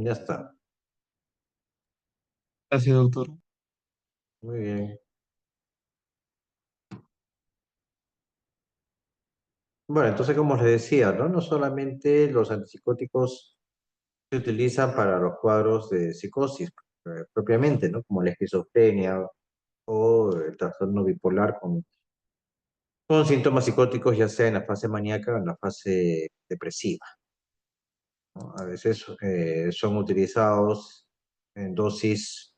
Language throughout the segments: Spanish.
Ya está. Gracias, doctor. Muy bien. Bueno, entonces, como les decía, ¿no? No solamente los antipsicóticos se utilizan para los cuadros de psicosis propiamente, ¿no? Como la esquizofrenia o el trastorno bipolar con síntomas psicóticos, ya sea en la fase maníaca o en la fase depresiva, ¿no? A veces son utilizados en dosis,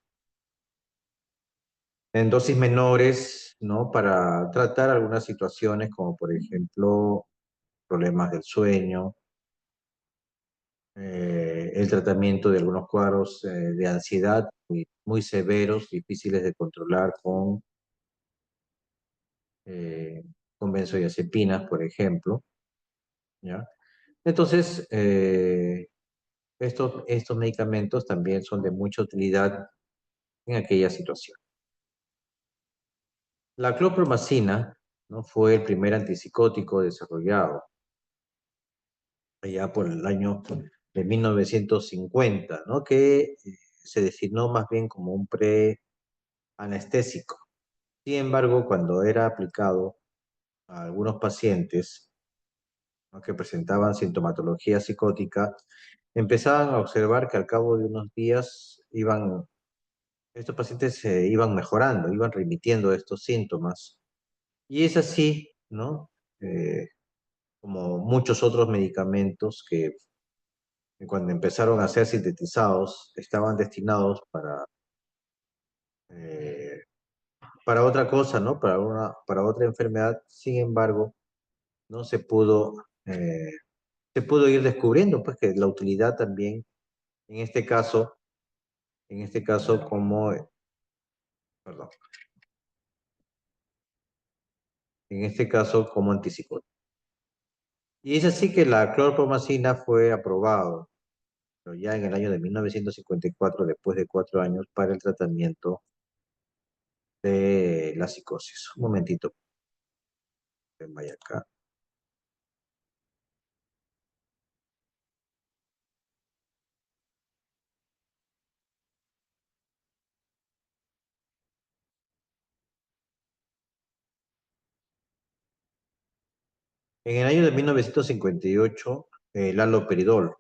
en dosis menores, ¿no? Para tratar algunas situaciones como, por ejemplo, problemas del sueño, el tratamiento de algunos cuadros de ansiedad muy severos, difíciles de controlar eh, con benzodiazepinas, por ejemplo, ¿ya? Entonces, estos medicamentos también son de mucha utilidad en aquella situación. La clorpromacina, ¿no? Fue el primer antipsicótico desarrollado allá por el año de 1950, ¿no? Que se designó más bien como un preanestésico. Sin embargo, cuando era aplicado a algunos pacientes, ¿no? Que presentaban sintomatología psicótica, empezaban a observar que al cabo de unos días estos pacientes se iban mejorando, iban remitiendo estos síntomas. Y es así, ¿no? Eh, Como muchos otros medicamentos que cuando empezaron a ser sintetizados estaban destinados eh, para otra cosa, ¿no? Para otra enfermedad. Sin embargo, no se pudo ir descubriendo, pues, que la utilidad también, en este caso, en este caso como, perdón, en este caso como antipsicótico. Y es así que la clorpromacina fue aprobado, pero ya en el año de 1954, después de 4 años, para el tratamiento de la psicosis. Un momentito, vaya acá. En el año de 1958, el haloperidol,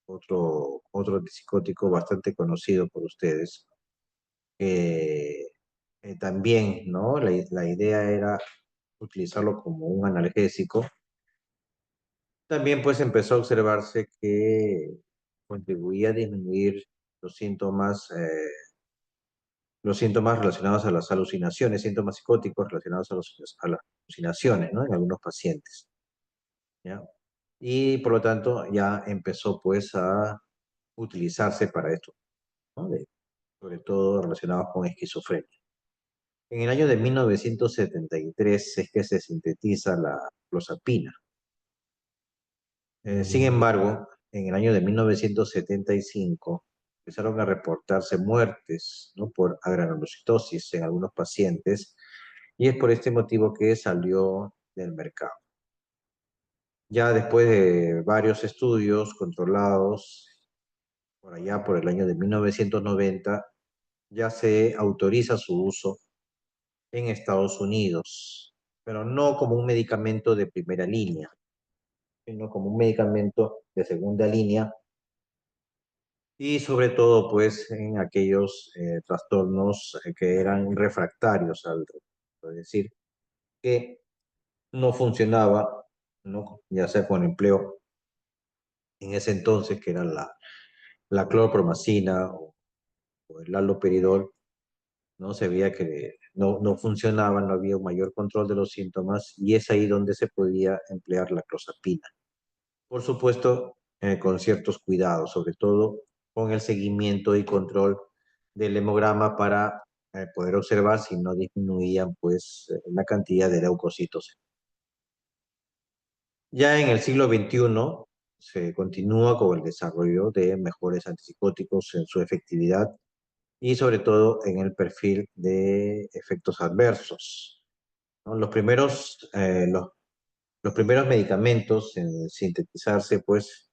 otro antipsicótico bastante conocido por ustedes, eh, también, ¿no? La idea era utilizarlo como un analgésico. También pues empezó a observarse que contribuía a disminuir los síntomas, eh, los síntomas relacionados a las alucinaciones, síntomas psicóticos relacionados a las alucinaciones, ¿no? En algunos pacientes, ¿ya? Y por lo tanto ya empezó pues a utilizarse para esto, ¿no? Sobre todo relacionados con esquizofrenia. En el año de 1973 es que se sintetiza la clozapina. Sin embargo, en el año de 1975 empezaron a reportarse muertes, ¿no? Por agranulocitosis en algunos pacientes y es por este motivo que salió del mercado. Ya después de varios estudios controlados, por allá por el año de 1990, ya se autoriza su uso en Estados Unidos, pero no como un medicamento de primera línea, sino como un medicamento de segunda línea y sobre todo pues en aquellos trastornos que eran refractarios al tratamiento, es decir, que no funcionaba, ¿no? Ya sea con empleo en ese entonces, que era la clorpromacina o el haloperidol, ¿no? Se veía que no funcionaba, no había un mayor control de los síntomas y es ahí donde se podía emplear la clozapina. Por supuesto, con ciertos cuidados, sobre todo con el seguimiento y control del hemograma para poder observar si no disminuían pues la cantidad de leucocitos. Ya en el siglo XXI se continúa con el desarrollo de mejores antipsicóticos en su efectividad y sobre todo en el perfil de efectos adversos, ¿no? Los primeros medicamentos en sintetizarse, pues,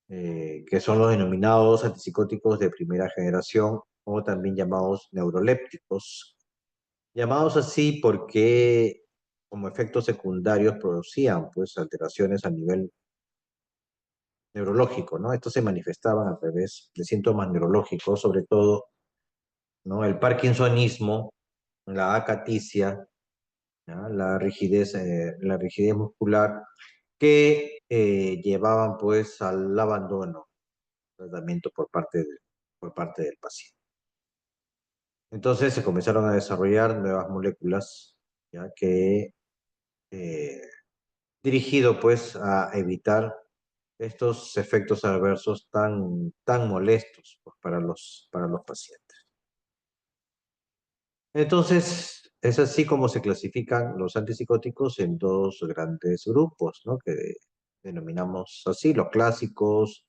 que son los denominados antipsicóticos de primera generación o también llamados neurolépticos. Llamados así porque como efectos secundarios producían pues alteraciones a nivel neurológico, ¿no? Estos se manifestaban a través de síntomas neurológicos, sobre todo, ¿no? El parkinsonismo, la acaticia, ¿ya? La rigidez muscular, que llevaban pues al abandono, tratamiento por parte del paciente. Entonces se comenzaron a desarrollar nuevas moléculas, ya que eh, dirigido pues a evitar estos efectos adversos tan molestos pues, para los pacientes. Entonces, es así como se clasifican los antipsicóticos en dos grandes grupos, ¿no? Que denominamos así, los clásicos,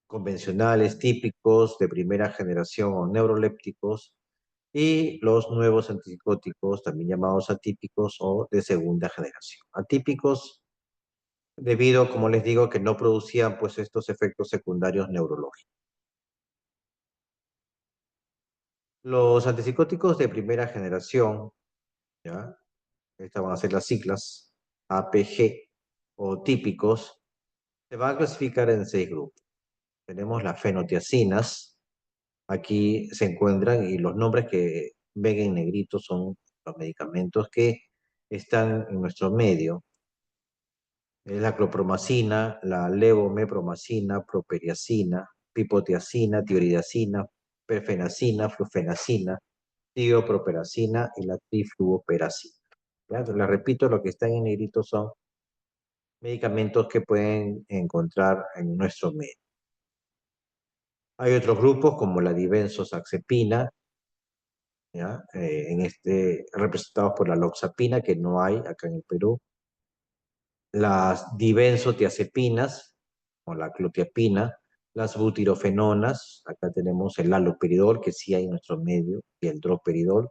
convencionales, típicos, de primera generación o neurolépticos, y los nuevos antipsicóticos, también llamados atípicos o de segunda generación. Atípicos debido, como les digo, que no producían pues estos efectos secundarios neurológicos. Los antipsicóticos de primera generación, ¿ya? Estas van a ser las siglas APG o típicos, se van a clasificar en seis grupos. Tenemos las fenotiacinas, aquí se encuentran y los nombres que ven en negrito son los medicamentos que están en nuestro medio. Es la clopromacina, la levomepromacina, properiacina, pipotiacina, tioridacina, perfenacina, flufenacina, tioproperacina y la trifluoperacina. ¿Ya? Les repito, lo que están en negrito son medicamentos que pueden encontrar en nuestro medio. Hay otros grupos como la dibenzosaxepina, ¿ya? Representados por la loxapina, que no hay acá en el Perú. Las dibenzotiazepinas, o la clotiapina, las butirofenonas, acá tenemos el haloperidol, que sí hay en nuestro medio, y el droperidol,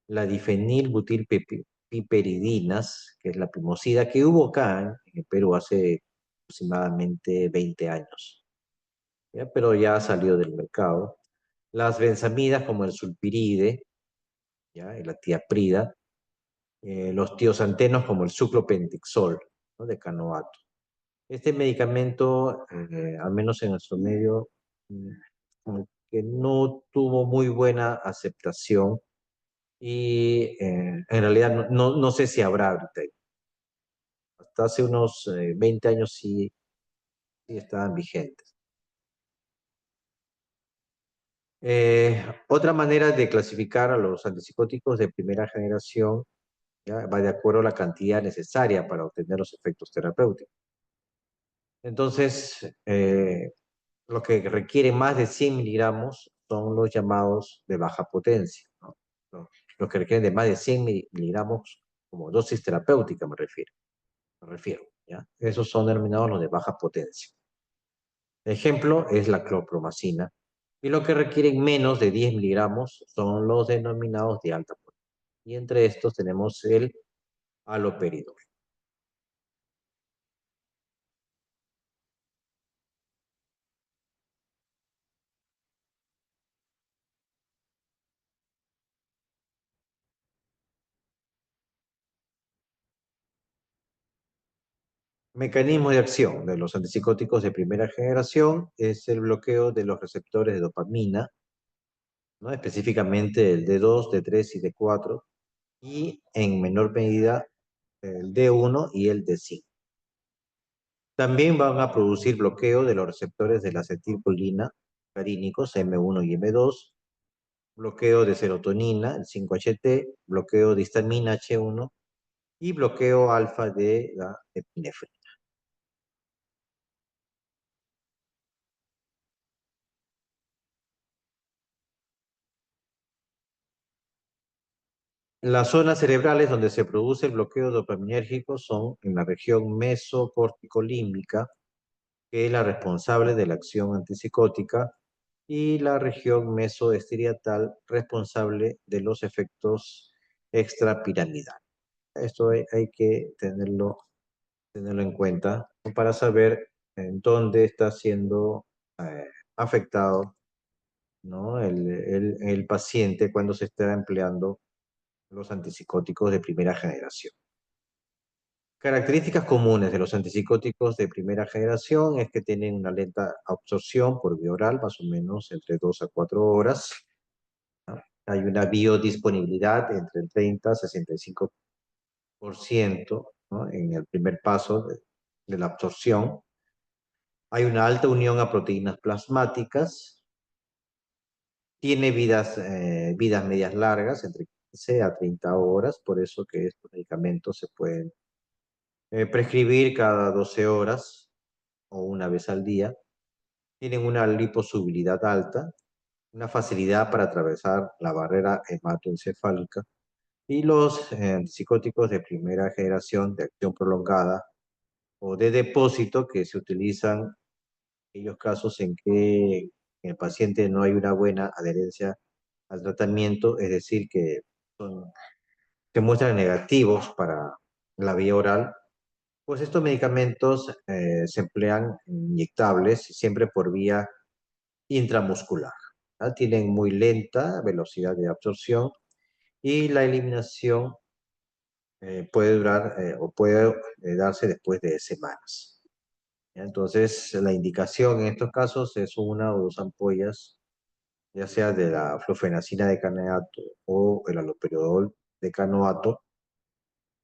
la difenilbutilpiperidinas, que es la primosida, que hubo acá en el Perú hace aproximadamente 20 años, ¿ya? Pero ya salió del mercado. Las benzamidas como el sulpiride, ¿ya? Y la tiaprida, los tiosantenos como el suclopentixol, ¿no? De canoato. Este medicamento, al menos en nuestro medio, mm, como que no tuvo muy buena aceptación y en realidad no sé si habrá ahorita. Hasta hace unos 20 años sí estaban vigentes. Otra manera de clasificar a los antipsicóticos de primera generación, ¿ya? Va de acuerdo a la cantidad necesaria para obtener los efectos terapéuticos. Entonces, lo que requiere más de 100 miligramos son los llamados de baja potencia, ¿no? Los que requieren de más de 100 miligramos como dosis terapéutica me refiero, ¿ya? Esos son denominados los de baja potencia. Ejemplo es la clopromacina. Y lo que requieren menos de 10 miligramos son los denominados de alta potencia. Y entre estos tenemos el haloperidol. Mecanismo de acción de los antipsicóticos de primera generación es el bloqueo de los receptores de dopamina, ¿no? Específicamente el D2, D3 y D4, y en menor medida el D1 y el D5. También van a producir bloqueo de los receptores de la acetilcolina carínicos M1 y M2, bloqueo de serotonina, el 5-HT, bloqueo de histamina H1 y bloqueo alfa de la epinefrina. Las zonas cerebrales donde se produce el bloqueo dopaminérgico son en la región mesocorticolímbica, que es la responsable de la acción antipsicótica, y la región mesoestriatal responsable de los efectos extrapiramidales. Esto hay que tenerlo en cuenta para saber en dónde está siendo afectado, ¿no? el paciente cuando se está empleando los antipsicóticos de primera generación. Características comunes de los antipsicóticos de primera generación es que tienen una lenta absorción por vía oral, más o menos entre 2 a 4 horas. Hay una biodisponibilidad entre el 30 a 65%, ¿no? En el primer paso de la absorción. Hay una alta unión a proteínas plasmáticas. Tiene vidas medias largas, entre 15 a 30 horas, por eso que estos medicamentos se pueden prescribir cada 12 horas o una vez al día. Tienen una liposubilidad alta, una facilidad para atravesar la barrera hematoencefálica. Y los antipsicóticos de primera generación de acción prolongada o de depósito que se utilizan en aquellos casos en que en el paciente no hay una buena adherencia al tratamiento, es decir, que se muestran negativos para la vía oral, pues estos medicamentos se emplean inyectables siempre por vía intramuscular. ¿Ah? Tienen muy lenta velocidad de absorción y la eliminación puede durar o puede darse después de semanas. ¿Ya? Entonces, la indicación en estos casos es una o dos ampollas, ya sea de la flufenacina de canato o el haloperidol de canoato.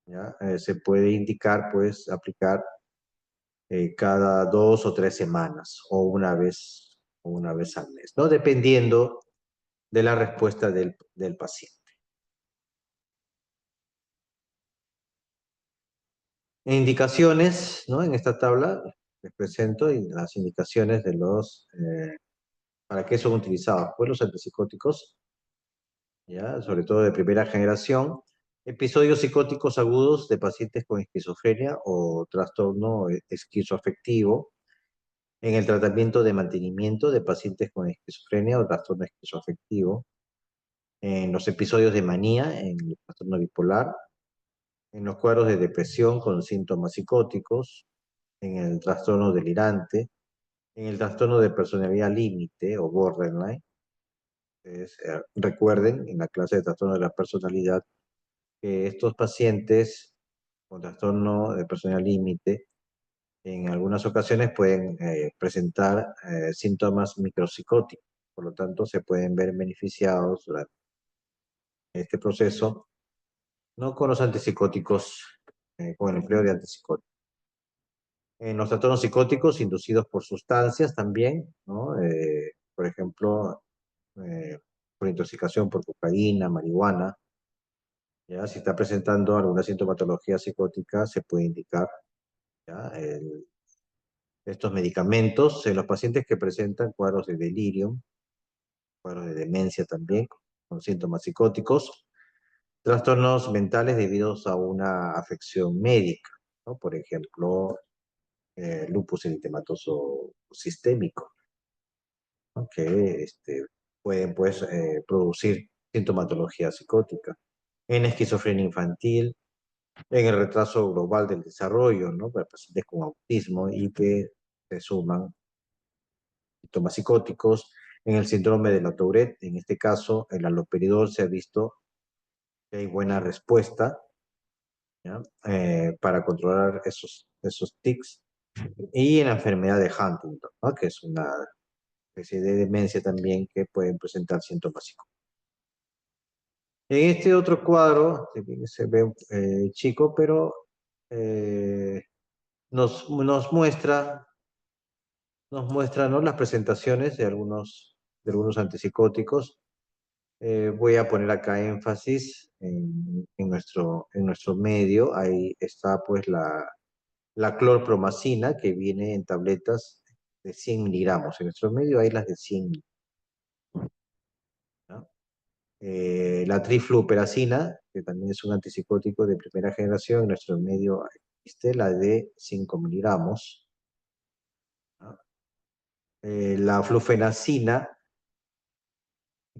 ¿Ya? Se puede indicar, pues, aplicar cada 2 o 3 semanas o una vez al mes, ¿no? Dependiendo de la respuesta del paciente. Indicaciones, ¿no? En esta tabla les presento las indicaciones de para qué son utilizados, pues los antipsicóticos, ¿ya? Sobre todo de primera generación, episodios psicóticos agudos de pacientes con esquizofrenia o trastorno esquizoafectivo, en el tratamiento de mantenimiento de pacientes con esquizofrenia o trastorno esquizoafectivo, en los episodios de manía, en el trastorno bipolar, en los cuadros de depresión con síntomas psicóticos, en el trastorno delirante, en el trastorno de personalidad límite o borderline. Recuerden en la clase de trastorno de la personalidad que estos pacientes con trastorno de personalidad límite en algunas ocasiones pueden presentar síntomas micropsicóticos, por lo tanto se pueden ver beneficiados durante este proceso, no con los antipsicóticos, con el empleo de antipsicóticos. En los trastornos psicóticos inducidos por sustancias también, ¿no? Por ejemplo, por intoxicación por cocaína, marihuana, ¿ya? Si está presentando alguna sintomatología psicótica, se puede indicar, ¿ya? Estos medicamentos en los pacientes que presentan cuadros de delirio, cuadros de demencia también, con síntomas psicóticos, trastornos mentales debidos a una afección médica, ¿no? Por ejemplo, lupus eritematoso sistémico, ¿no? Que pueden pues, producir sintomatología psicótica. En esquizofrenia infantil, en el retraso global del desarrollo, ¿no? Para pacientes con autismo y que se suman síntomas psicóticos. En el síndrome de la Tourette, en este caso, el haloperidol se ha visto que hay buena respuesta, ¿ya? Para controlar esos tics. Y en la enfermedad de Huntington, ¿no? Que es una especie de demencia también que pueden presentar síntomas psicóticos. En este otro cuadro, se ve chico, pero eh, nos muestra, ¿no? Las presentaciones de algunos antipsicóticos. Voy a poner acá énfasis en nuestro medio. Ahí está pues la clorpromacina que viene en tabletas de 100 miligramos. En nuestro medio hay las de 100, ¿no? La trifluoperacina, que también es un antipsicótico de primera generación, en nuestro medio existe la de 5 miligramos, ¿no? La flufenacina,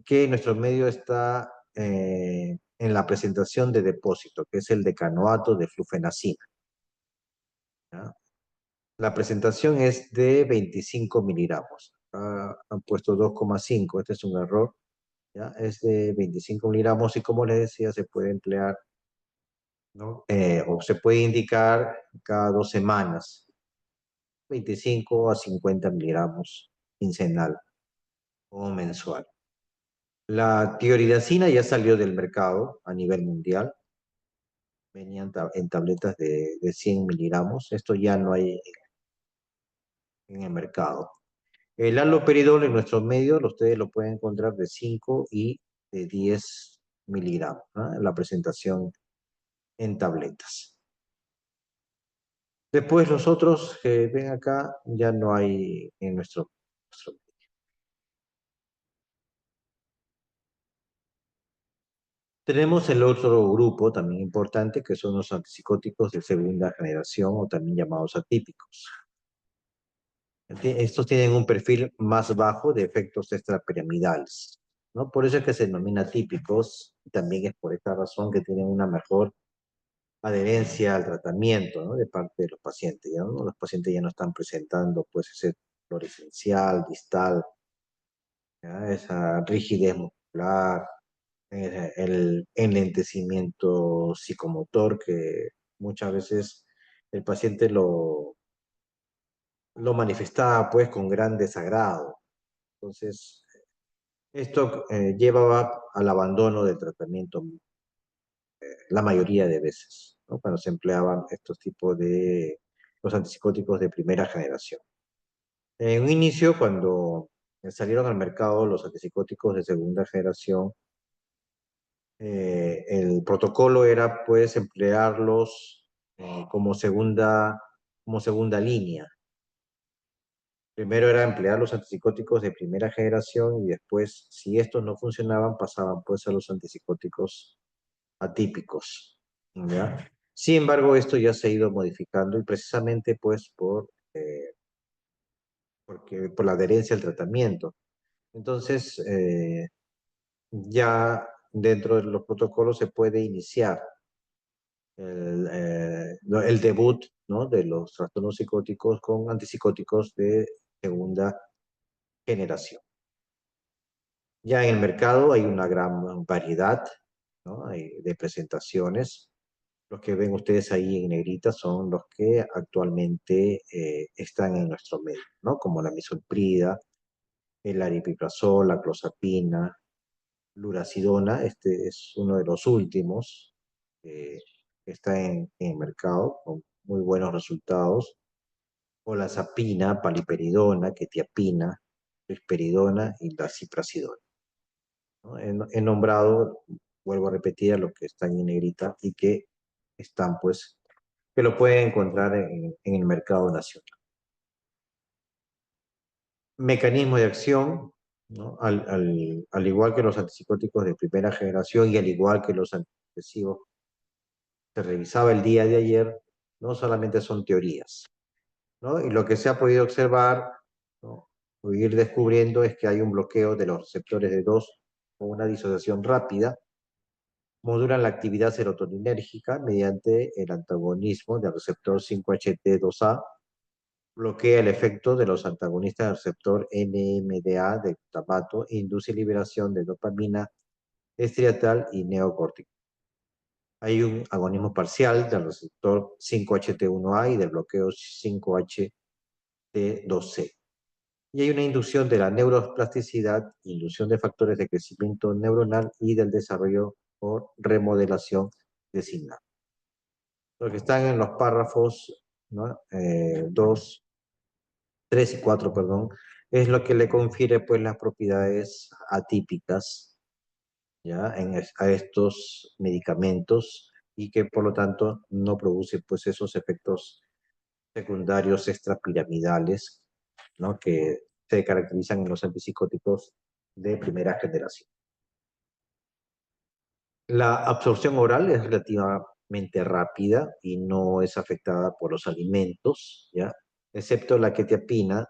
que en nuestro medio está en la presentación de depósito, que es el decanoato de flufenacina, ¿ya? La presentación es de 25 miligramos. Han puesto 2,5. Este es un error. ¿Ya? Es de 25 miligramos y como les decía, se puede emplear, ¿no? O se puede indicar cada 2 semanas, 25 a 50 miligramos quincenal o mensual. La tioridazina ya salió del mercado a nivel mundial. Venían en tabletas de 100 miligramos. Esto ya no hay en el mercado. El haloperidol en nuestros medios, ustedes lo pueden encontrar de 5 y de 10 miligramos, ¿no? En la presentación en tabletas. Después los otros que ven acá ya no hay en nuestro. Tenemos el otro grupo también importante que son los antipsicóticos de segunda generación o también llamados atípicos. Estos tienen un perfil más bajo de efectos extrapiramidales, ¿no? Por eso es que se denomina típicos y también es por esta razón que tienen una mejor adherencia al tratamiento, ¿no? De parte de los pacientes, ¿ya? ¿No? Los pacientes ya no están presentando pues ese dolor esencial, distal, ¿ya? Esa rigidez muscular, el enlentecimiento psicomotor que muchas veces el paciente lo manifestaba pues con gran desagrado. Entonces, esto llevaba al abandono del tratamiento la mayoría de veces, ¿no? Cuando se empleaban estos tipos de los antipsicóticos de primera generación. En un inicio, cuando salieron al mercado los antipsicóticos de segunda generación, el protocolo era pues emplearlos como segunda línea. Primero era emplear los antipsicóticos de primera generación y después, si estos no funcionaban, pasaban pues a los antipsicóticos atípicos, ¿ya? Sin embargo, esto ya se ha ido modificando y precisamente pues por la adherencia al tratamiento. Entonces, ya dentro de los protocolos se puede iniciar el debut, ¿no? De los trastornos psicóticos con antipsicóticos de segunda generación. Ya en el mercado hay una gran variedad, ¿no? De presentaciones. Los que ven ustedes ahí en negrita son los que actualmente están en nuestro medio, ¿no? Como la misoprida, el aripiprazol, la clozapina, lurasidona. Este es uno de los últimos que está en el mercado con muy buenos resultados. O la zapina, paliperidona, quetiapina, risperidona y la ciprasidona, ¿no? He nombrado, vuelvo a repetir, a los que están en negrita y que están, pues, que lo pueden encontrar en el mercado nacional. Mecanismo de acción, ¿no? Al igual que los antipsicóticos de primera generación y al igual que los antidepresivos se revisaba el día de ayer, no solamente son teorías, ¿no? Y lo que se ha podido observar, ¿no? O ir descubriendo es que hay un bloqueo de los receptores de 2 o una disociación rápida, modulan la actividad serotoninérgica mediante el antagonismo del receptor 5-HT2A, bloquea el efecto de los antagonistas del receptor NMDA de glutamato e induce liberación de dopamina estriatal y neocortical. Hay un agonismo parcial del receptor 5-HT1A y del bloqueo 5-HT2C. Y hay una inducción de la neuroplasticidad, inducción de factores de crecimiento neuronal y del desarrollo por remodelación de sinapsis. Lo que están en los párrafos, ¿no? 2, 3 y 4, perdón, es lo que le confiere pues las propiedades atípicas, ¿ya? A estos medicamentos y que por lo tanto no produce pues esos efectos secundarios extrapiramidales, ¿no? Que se caracterizan en los antipsicóticos de primera generación. La absorción oral es relativamente rápida y no es afectada por los alimentos, ¿ya? Excepto la quetiapina,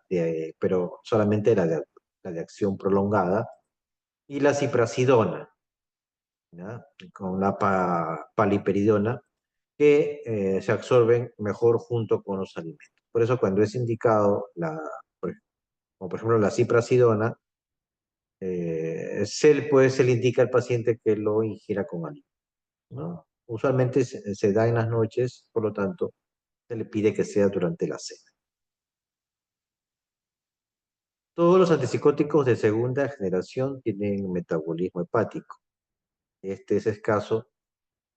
pero solamente la de acción prolongada, y la ciprasidona, ¿ya? Con la paliperidona, que se absorben mejor junto con los alimentos. Por eso cuando es indicado, como por ejemplo la ciprasidona, se le indica al paciente que lo ingiera con alivio, ¿no? Usualmente se da en las noches, por lo tanto, se le pide que sea durante la cena. Todos los antipsicóticos de segunda generación tienen metabolismo hepático. Este es escaso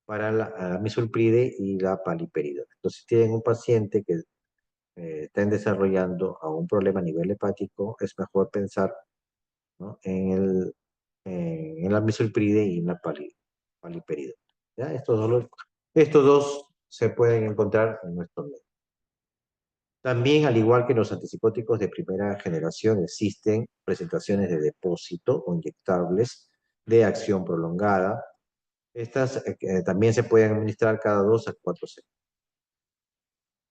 para la amisulpride y la paliperidona. Entonces, si tienen un paciente que estén desarrollando a un problema a nivel hepático, es mejor pensar, ¿no?, en la misulpride y en la paliperidona. ¿Ya? Estos dos se pueden encontrar en nuestro medio. También, al igual que los antipsicóticos de primera generación, existen presentaciones de depósito o inyectables de acción prolongada. Estas también se pueden administrar cada 2 a 4 semanas.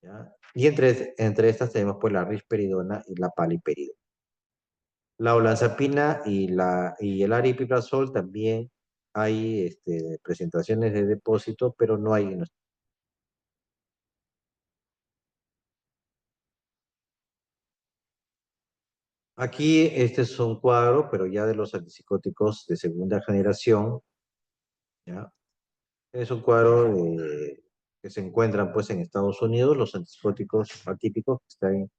¿Ya? Y entre estas tenemos pues la risperidona y la paliperidona. La olanzapina y el aripiprazol también hay presentaciones de depósito, pero no hay. Aquí este es un cuadro, pero ya de los antipsicóticos de segunda generación, ¿ya? Es un cuadro que se encuentran pues en Estados Unidos, los antipsicóticos atípicos que están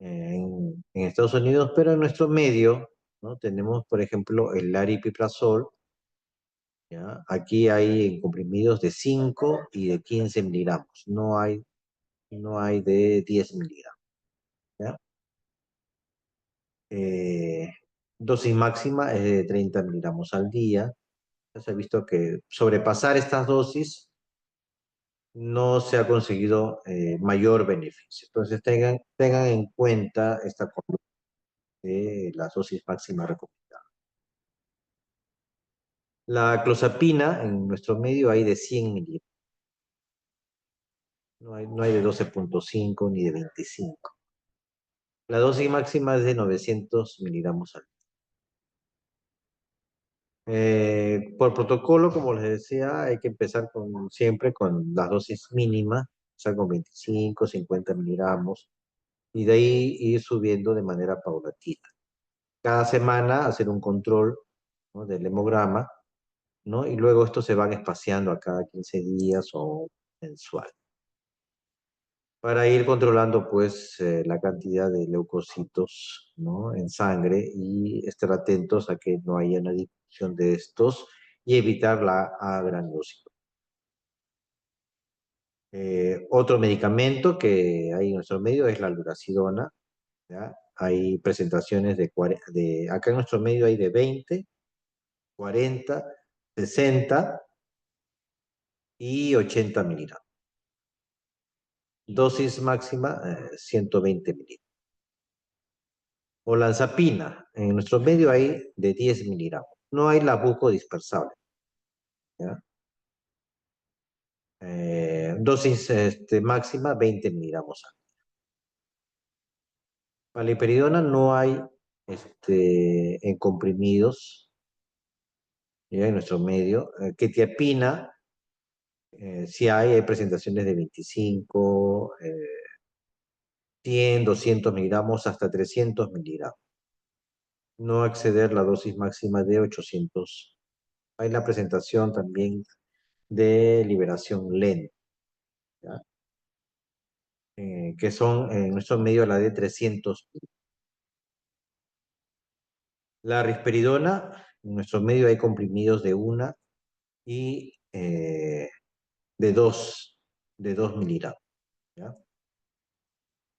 en Estados Unidos, pero en nuestro medio, ¿no?, tenemos, por ejemplo, el aripiprazol, ¿ya? Aquí hay comprimidos de 5 y de 15 miligramos, no hay de 10 miligramos, ¿ya? Eh, Dosis máxima es de 30 miligramos al día. Ya se ha visto que sobrepasar estas dosis no se ha conseguido mayor beneficio. Entonces tengan en cuenta esta conducta de las dosis máximas recomendadas. La clozapina en nuestro medio hay de 100 miligramos. No hay de 12,5 ni de 25. La dosis máxima es de 900 miligramos al día. Por protocolo, como les decía, hay que empezar siempre con las dosis mínimas, o sea, con 25, 50 miligramos, y de ahí ir subiendo de manera paulatina. Cada semana hacer un control, ¿no?, del hemograma, ¿no? Y luego estos se van espaciando a cada 15 días o mensual, para ir controlando pues la cantidad de leucocitos, ¿no?, en sangre, y estar atentos a que no haya una disminución de estos y evitar la agranulosis. Otro medicamento que hay en nuestro medio es la lurasidona, ¿ya? Hay presentaciones acá en nuestro medio hay de 20, 40, 60 y 80 miligramos. Dosis máxima 120 miligramos. Olanzapina, en nuestro medio hay de 10 miligramos. No hay la bucodispersable, ¿ya? Dosis máxima 20 miligramos. Paliperidona no hay en comprimidos, ¿ya?, en nuestro medio. Quetiapina, sí hay presentaciones de 25, 100, 200 miligramos, hasta 300 miligramos. No exceder la dosis máxima de 800. Hay la presentación también de liberación lenta, ¿ya?, que son en nuestro medio la de 300. La risperidona, en nuestro medio hay comprimidos de 1 y de dos miligramos, ¿ya?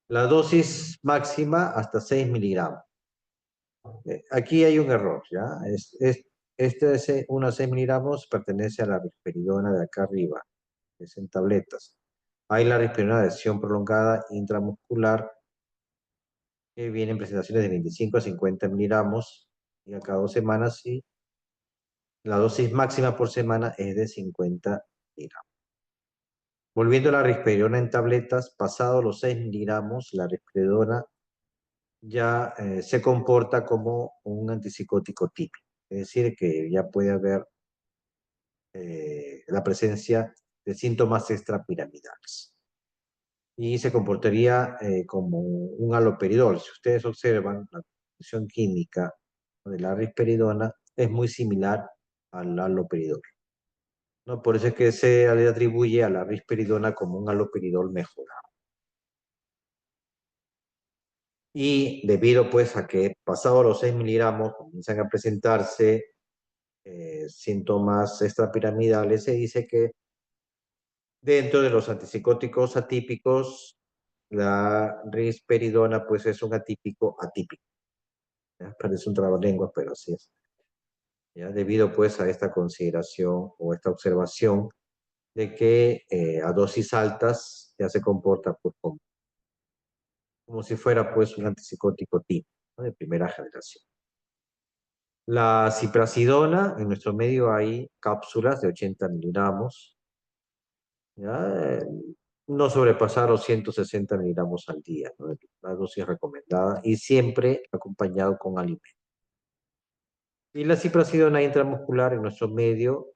La dosis máxima hasta 6 miligramos. Aquí hay un error, ¿ya? Este 1 a 6 miligramos pertenece a la risperidona de acá arriba, que es en tabletas. Hay la risperidona de acción prolongada intramuscular, que viene en presentaciones de 25 a 50 miligramos, y a cada 2 semanas, y la dosis máxima por semana es de 50 miligramos. Volviendo a la risperidona en tabletas, pasado los 6 miligramos, la risperidona ya se comporta como un antipsicótico típico. Es decir, que ya puede haber la presencia de síntomas extrapiramidales. y se comportaría como un haloperidol. Si ustedes observan, la composición química de la risperidona es muy similar al haloperidol, ¿no? Por eso es que se le atribuye a la risperidona como un haloperidol mejorado. Y debido pues a que pasado los 6 miligramos comienzan a presentarse síntomas extrapiramidales, se dice que dentro de los antipsicóticos atípicos, la risperidona pues es un atípico atípico. ¿Ya? Parece un trabalengua, pero así es. ¿Ya? Debido pues a esta consideración o esta observación de que a dosis altas ya se comporta pues, como si fuera pues un antipsicótico tipo, ¿no? De primera generación. La ciprasidona, en nuestro medio hay cápsulas de 80 miligramos, ¿ya? No sobrepasar los 160 miligramos al día, ¿no? La dosis recomendada y siempre acompañado con alimentos. Y la ciprasidona intramuscular en nuestro medio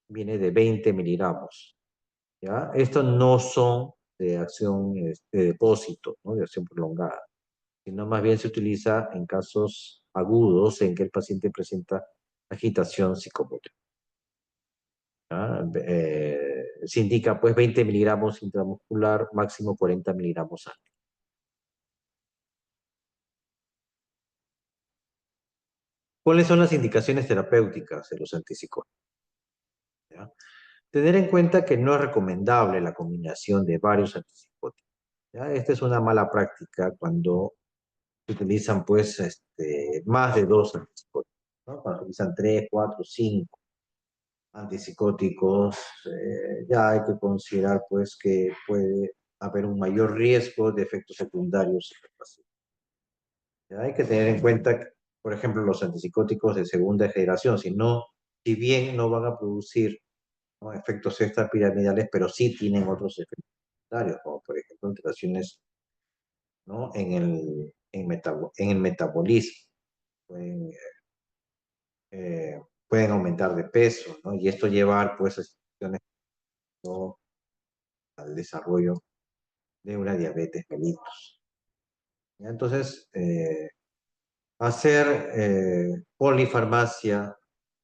viene de 20 miligramos, ¿ya? Estos no son de acción de depósito, ¿no? De acción prolongada, sino más bien se utiliza en casos agudos en que el paciente presenta agitación psicomotora. Se indica pues 20 miligramos intramuscular, máximo 40 miligramos al día. ¿Cuáles son las indicaciones terapéuticas de los antipsicóticos? ¿Ya? Tener en cuenta que no es recomendable la combinación de varios antipsicóticos. ¿Ya? Esta es una mala práctica cuando se utilizan pues más de dos antipsicóticos, ¿no? Cuando se utilizan tres, cuatro, cinco antipsicóticos, ya hay que considerar pues que puede haber un mayor riesgo de efectos secundarios en el paciente. Ya hay que tener en cuenta, por ejemplo, los antipsicóticos de segunda generación, si bien no van a producir, ¿no?, efectos extrapiramidales, pero sí tienen otros efectos secundarios, como por ejemplo alteraciones, ¿no?, en el metabolismo. Pueden, pueden aumentar de peso, ¿no? Y esto llevar pues a situaciones, ¿no?, al desarrollo de una diabetes mellitus. ¿Ya? Entonces, hacer polifarmacia,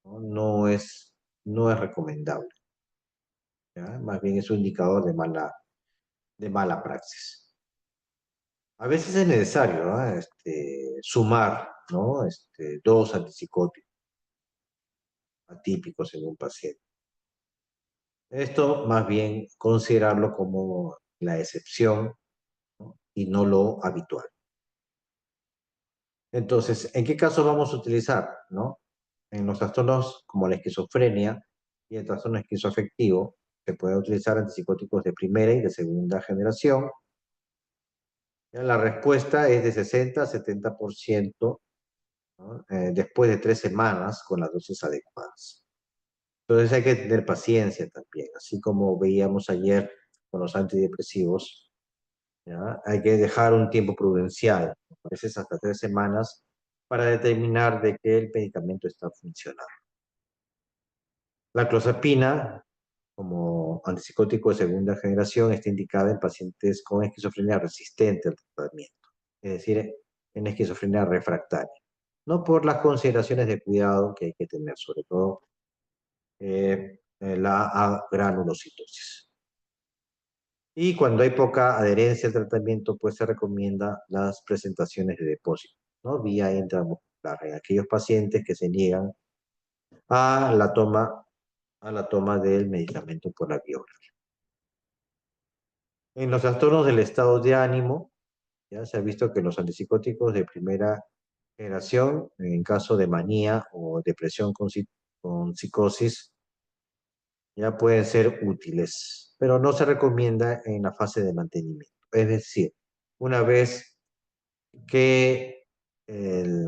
¿no? No es recomendable, ¿ya? Más bien es un indicador de mala praxis. A veces es necesario, ¿no?, sumar, ¿no?, dos antipsicóticos atípicos en un paciente. Esto más bien considerarlo como la excepción, ¿no?, y no lo habitual. Entonces, ¿en qué caso vamos a utilizar, ¿no? En los trastornos como la esquizofrenia y el trastorno esquizoafectivo, se puede utilizar antipsicóticos de primera y de segunda generación. Ya la respuesta es de 60 a 70%, ¿no?, después de 3 semanas con las dosis adecuadas. Entonces hay que tener paciencia también, así como veíamos ayer con los antidepresivos, ¿ya? Hay que dejar un tiempo prudencial, a veces hasta 3 semanas, para determinar de que el medicamento está funcionando. La clozapina, como antipsicótico de segunda generación, está indicada en pacientes con esquizofrenia resistente al tratamiento, es decir, en esquizofrenia refractaria, no por las consideraciones de cuidado que hay que tener, sobre todo la granulocitosis. Y cuando hay poca adherencia al tratamiento, pues se recomienda las presentaciones de depósito, ¿no?, vía intramuscular en aquellos pacientes que se niegan a la toma, del medicamento por la vía oral. En los trastornos del estado de ánimo, ya se ha visto que los antipsicóticos de primera generación, en caso de manía o depresión con psicosis, ya pueden ser útiles, pero no se recomienda en la fase de mantenimiento. Es decir, una vez que el,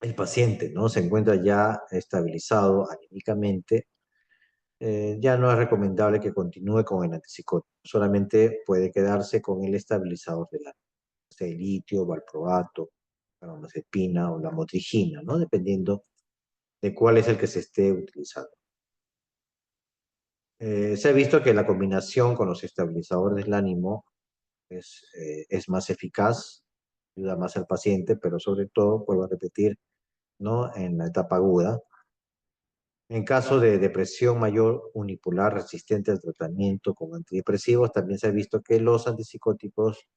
el paciente, ¿no?, se encuentra ya estabilizado anímicamente, ya no es recomendable que continúe con el antipsicótico, solamente puede quedarse con el estabilizador de la sea litio, valproato, carbamazepina o la motrigina, ¿no?, dependiendo de cuál es el que se esté utilizando. Se ha visto que la combinación con los estabilizadores del ánimo es más eficaz, ayuda más al paciente, pero sobre todo, vuelvo a repetir, ¿no? En la etapa aguda. En caso de depresión mayor unipolar resistente al tratamiento con antidepresivos, también se ha visto que los antipsicóticos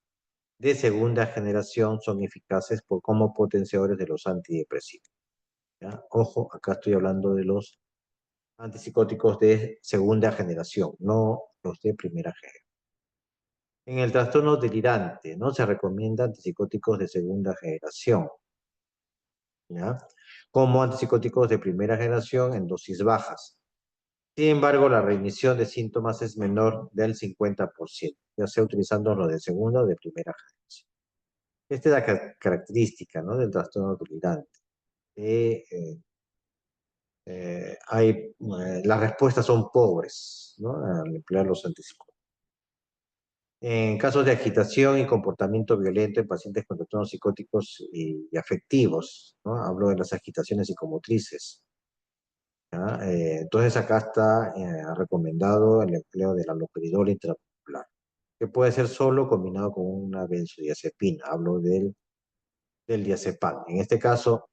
de segunda generación son eficaces como potenciadores de los antidepresivos. ¿Ya? Ojo, acá estoy hablando de los antipsicóticos de segunda generación, no los de primera generación. En el trastorno delirante, ¿no? Se recomienda antipsicóticos de segunda generación, ¿ya? Como antipsicóticos de primera generación en dosis bajas. Sin embargo, la remisión de síntomas es menor del 50%, ya sea utilizando lo de segunda o de primera generación. Esta es la característica, ¿no? Del trastorno delirante. Las respuestas son pobres, ¿no? Al emplear los antipsicóticos. En casos de agitación y comportamiento violento en pacientes con trastornos psicóticos y afectivos, ¿no? Hablo de las agitaciones psicomotrices. ¿Ya? Entonces acá está recomendado el empleo del haloperidol intramuscular, que puede ser solo combinado con una benzodiazepina. Hablo del diazepam. En este caso,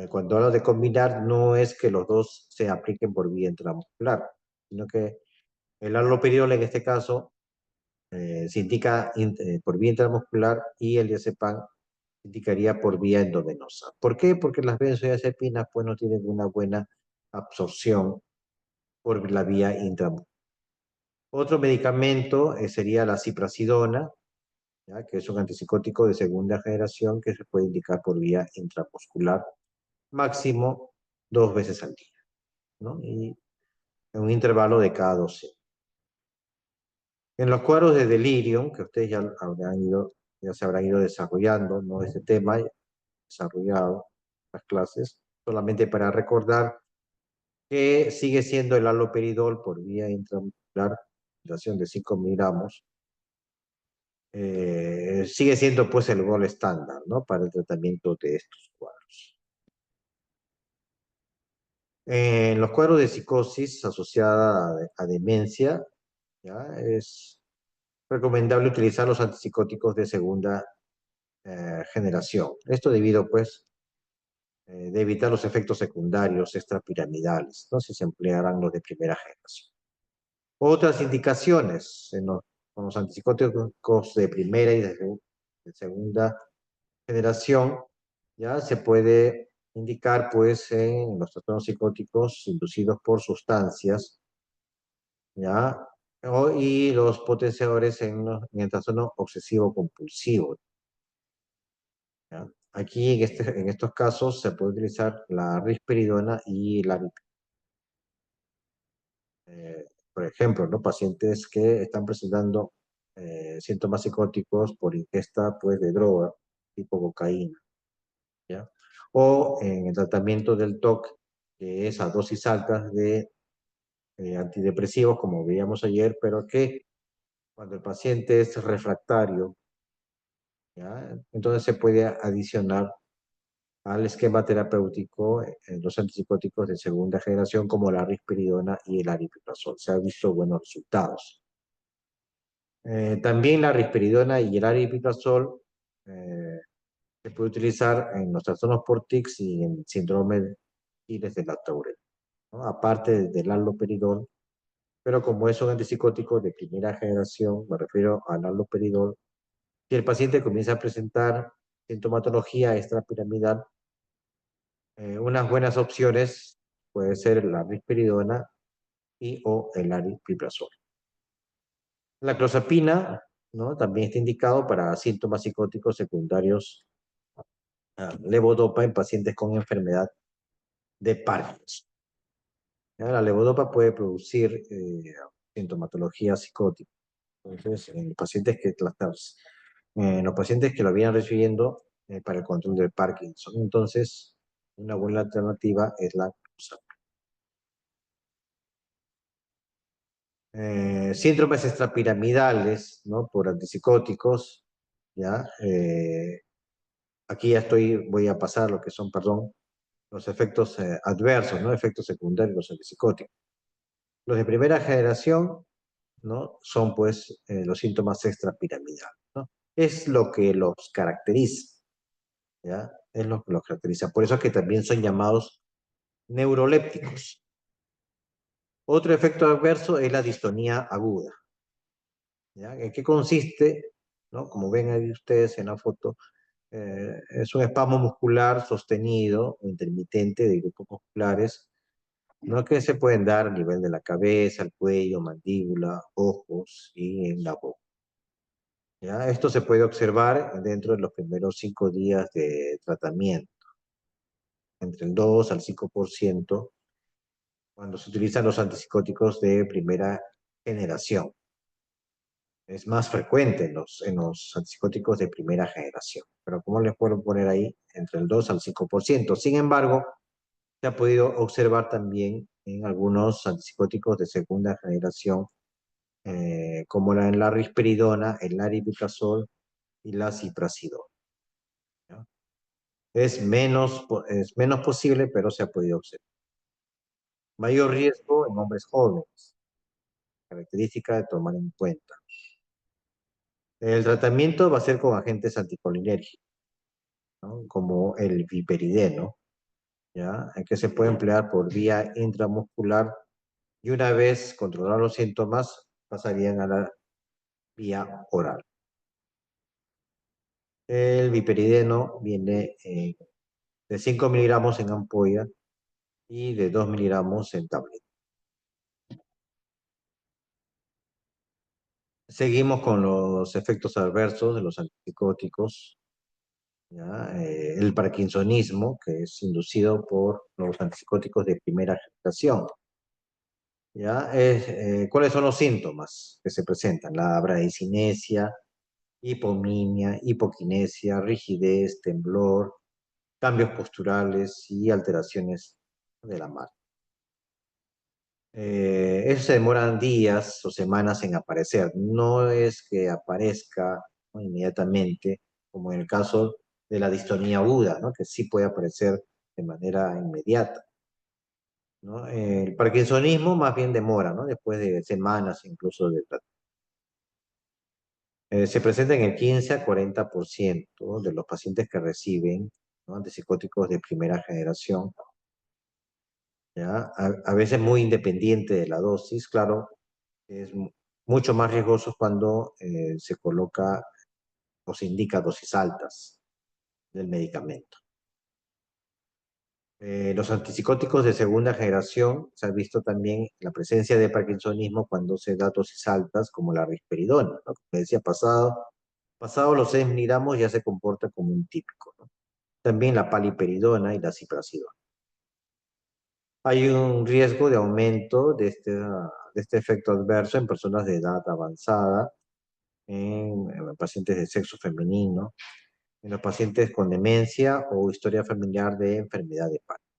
cuando hablo de combinar, no es que los dos se apliquen por vía intramuscular, sino que el haloperidol en este caso se indica por vía intramuscular y el diazepam indicaría por vía endovenosa. ¿Por qué? Porque las benzodiazepinas pues no tienen una buena absorción por la vía intramuscular. Otro medicamento sería la ciprasidona, ¿ya? Que es un antipsicótico de segunda generación que se puede indicar por vía intramuscular, máximo 2 veces al día, ¿no? Y en un intervalo de cada 12. En los cuadros de delirium, que ustedes ya se habrán ido desarrollando, ¿no? Este tema desarrollado, las clases, solamente para recordar que sigue siendo el haloperidol por vía intramuscular, concentración de 5 miligramos, sigue siendo pues el gol estándar, ¿no? Para el tratamiento de estos cuadros. En los cuadros de psicosis asociada a demencia, ¿ya? Es recomendable utilizar los antipsicóticos de segunda generación. Esto debido, pues, de evitar los efectos secundarios extrapiramidales, ¿no? Si se emplearán los de primera generación. Otras indicaciones con los antipsicóticos de primera y de segunda generación, ya se puede indicar, pues, en los trastornos psicóticos inducidos por sustancias, ya, y los potenciadores en el trastorno obsesivo compulsivo. ¿Ya? Aquí, en estos casos, se puede utilizar la risperidona y la por ejemplo, ¿no? Pacientes que están presentando síntomas psicóticos por ingesta, pues, de droga, tipo cocaína, ¿ya? O en el tratamiento del TOC, que es a dosis altas de antidepresivos, como veíamos ayer, pero que cuando el paciente es refractario, ¿ya? Entonces se puede adicionar al esquema terapéutico los antipsicóticos de segunda generación como la risperidona y el aripiprazol. Se han visto buenos resultados. También la risperidona y el aripiprazol eh, se puede utilizar en los trastornos por tics y en síndrome de Gilles de la Tourette, ¿no? Aparte del haloperidol, pero como es un antipsicótico de primera generación, me refiero al haloperidol, si el paciente comienza a presentar sintomatología extrapiramidal, unas buenas opciones puede ser la risperidona y o el aripiprazol. La clozapina, ¿no? También está indicado para síntomas psicóticos secundarios levodopa en pacientes con enfermedad de Parkinson. ¿Ya? La levodopa puede producir sintomatología psicótica. Entonces, en los pacientes que lo vienen recibiendo para el control del Parkinson, entonces, una buena alternativa es la clozapina. Síndromes extrapiramidales, ¿no? Por antipsicóticos, ¿ya? Aquí ya voy a pasar lo que son, perdón, los efectos adversos, ¿no? Efectos secundarios de los antipsicóticos. Los de primera generación, ¿no? Son pues los síntomas extrapiramidales, ¿no? Es lo que los caracteriza, ¿ya? Es lo que los caracteriza. Por eso es que también son llamados neurolépticos. Otro efecto adverso es la distonía aguda, ¿ya? ¿En qué consiste? ¿No? Como ven ahí ustedes en la foto, es un espasmo muscular sostenido o intermitente de grupos musculares, ¿no? Que se pueden dar a nivel de la cabeza, el cuello, mandíbula, ojos y en la boca. ¿Ya? Esto se puede observar dentro de los primeros 5 días de tratamiento, entre el 2 al 5% cuando se utilizan los antipsicóticos de primera generación. Es más frecuente en los antipsicóticos de primera generación, pero ¿cómo les puedo poner ahí? Entre el 2 al 5%. Sin embargo, se ha podido observar también en algunos antipsicóticos de segunda generación, como la risperidona, el aripiprazol y la ciprasidona, ¿ya? Es menos posible, pero se ha podido observar. Mayor riesgo en hombres jóvenes, característica de tomar en cuenta. El tratamiento va a ser con agentes anticolinérgicos, ¿no? Como el viperideno, ¿ya? Que se puede emplear por vía intramuscular y una vez controlados los síntomas, pasarían a la vía oral. El viperideno viene de 5 miligramos en ampolla y de 2 miligramos en tableta. Seguimos con los efectos adversos de los antipsicóticos, ¿ya? El parkinsonismo, que es inducido por los antipsicóticos de primera generación. ¿Ya? ¿Cuáles son los síntomas que se presentan? La bradicinesia, hipominia, hipoquinesia, rigidez, temblor, cambios posturales y alteraciones de la marcha. Eso se demoran días o semanas en aparecer. No es que aparezca, ¿no? Inmediatamente, como en el caso de la distonía aguda, ¿no? Que sí puede aparecer de manera inmediata, ¿no? El parkinsonismo más bien demora, ¿no? Después de semanas incluso de tratamiento. Se presenta en el 15 a 40% de los pacientes que reciben, ¿no? Antipsicóticos de primera generación, ¿ya? A veces muy independiente de la dosis, claro, es mucho más riesgoso cuando se coloca o se indica dosis altas del medicamento. Los antipsicóticos de segunda generación, se ha visto también la presencia de parkinsonismo cuando se da dosis altas, como la risperidona, ¿no? Como decía, pasado los 6 miligramos ya se comporta como un típico, ¿no? También la paliperidona y la ciprasidona. Hay un riesgo de aumento de este efecto adverso en personas de edad avanzada, en pacientes de sexo femenino, en los pacientes con demencia o historia familiar de enfermedad de Parkinson.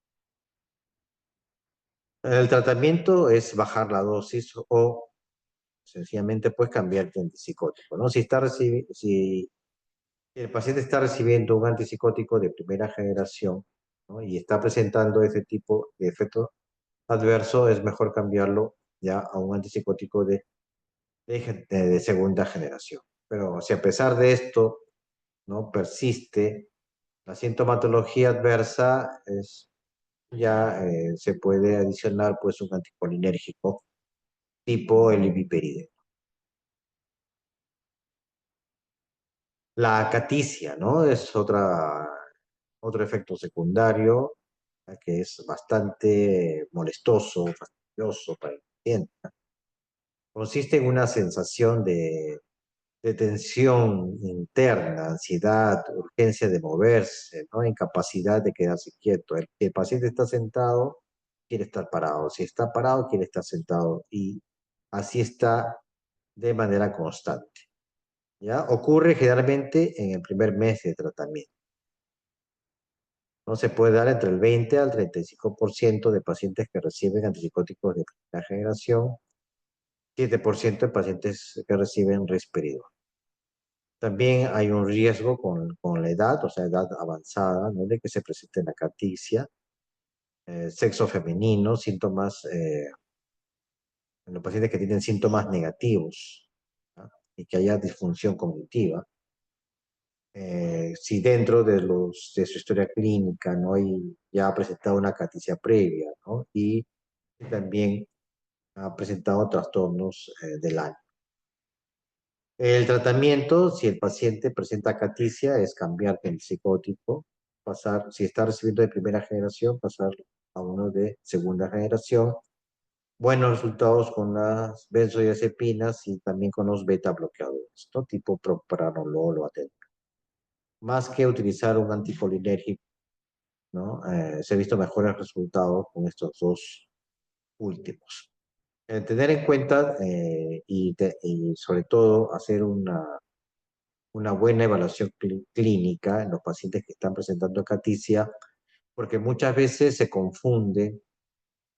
El tratamiento es bajar la dosis o sencillamente pues cambiar de antipsicótico, ¿no? Si el paciente está recibiendo un antipsicótico de primera generación, ¿no? Y está presentando ese tipo de efecto adverso, es mejor cambiarlo ya a un antipsicótico de segunda generación. Pero si a pesar de esto, ¿no? Persiste la sintomatología adversa, ya se puede adicionar pues un anticolinérgico tipo el ibiperideno. La acaticia, ¿no? Es otro efecto secundario, que es bastante molestoso, fastidioso para el paciente. Consiste en una sensación de tensión interna, ansiedad, urgencia de moverse, ¿no? Incapacidad de quedarse quieto. El paciente está sentado, quiere estar parado. Si está parado, quiere estar sentado. Y así está de manera constante, ¿ya? Ocurre generalmente en el primer mes de tratamiento. No se puede dar entre el 20 al 35% de pacientes que reciben antipsicóticos de primera generación, 7% de pacientes que reciben risperidona. También hay un riesgo con la edad, o sea, edad avanzada, ¿no? De que se presente la caticia, sexo femenino, síntomas en los pacientes que tienen síntomas negativos, ¿no? Y que haya disfunción cognitiva, si dentro de su historia clínica, ¿no? Y ya ha presentado una caticia previa, ¿no? Y también ha presentado trastornos del ánimo. El tratamiento, si el paciente presenta caticia, es cambiar del psicótico, pasar, si está recibiendo de primera generación, pasar a uno de segunda generación. Buenos resultados con las benzodiazepinas y también con los beta bloqueadores, ¿no? Tipo propranolol o atenolol. Más que utilizar un anticolinérgico, ¿no? Se ha visto mejores resultados con estos dos últimos. Tener en cuenta y sobre todo hacer una buena evaluación clínica en los pacientes que están presentando caticia, porque muchas veces se confunde,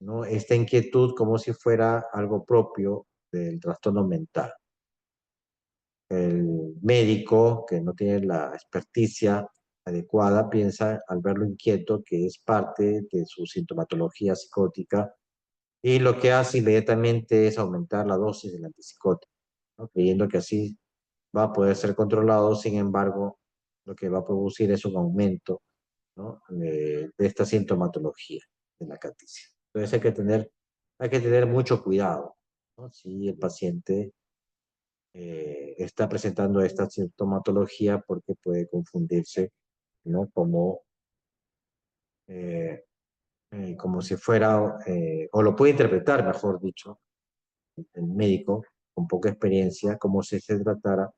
¿no? Esta inquietud como si fuera algo propio del trastorno mental. El médico que no tiene la experticia adecuada piensa al verlo inquieto que es parte de su sintomatología psicótica y lo que hace inmediatamente es aumentar la dosis del antipsicótico, ¿no? Creyendo que así va a poder ser controlado. Sin embargo, lo que va a producir es un aumento, ¿no? de esta sintomatología de la caticia. Entonces hay que tener mucho cuidado, ¿no? Si el paciente está presentando esta sintomatología, porque puede confundirse, ¿no? Eh, como si fuera, o lo puede interpretar, mejor dicho, el médico con poca experiencia, como si se tratara,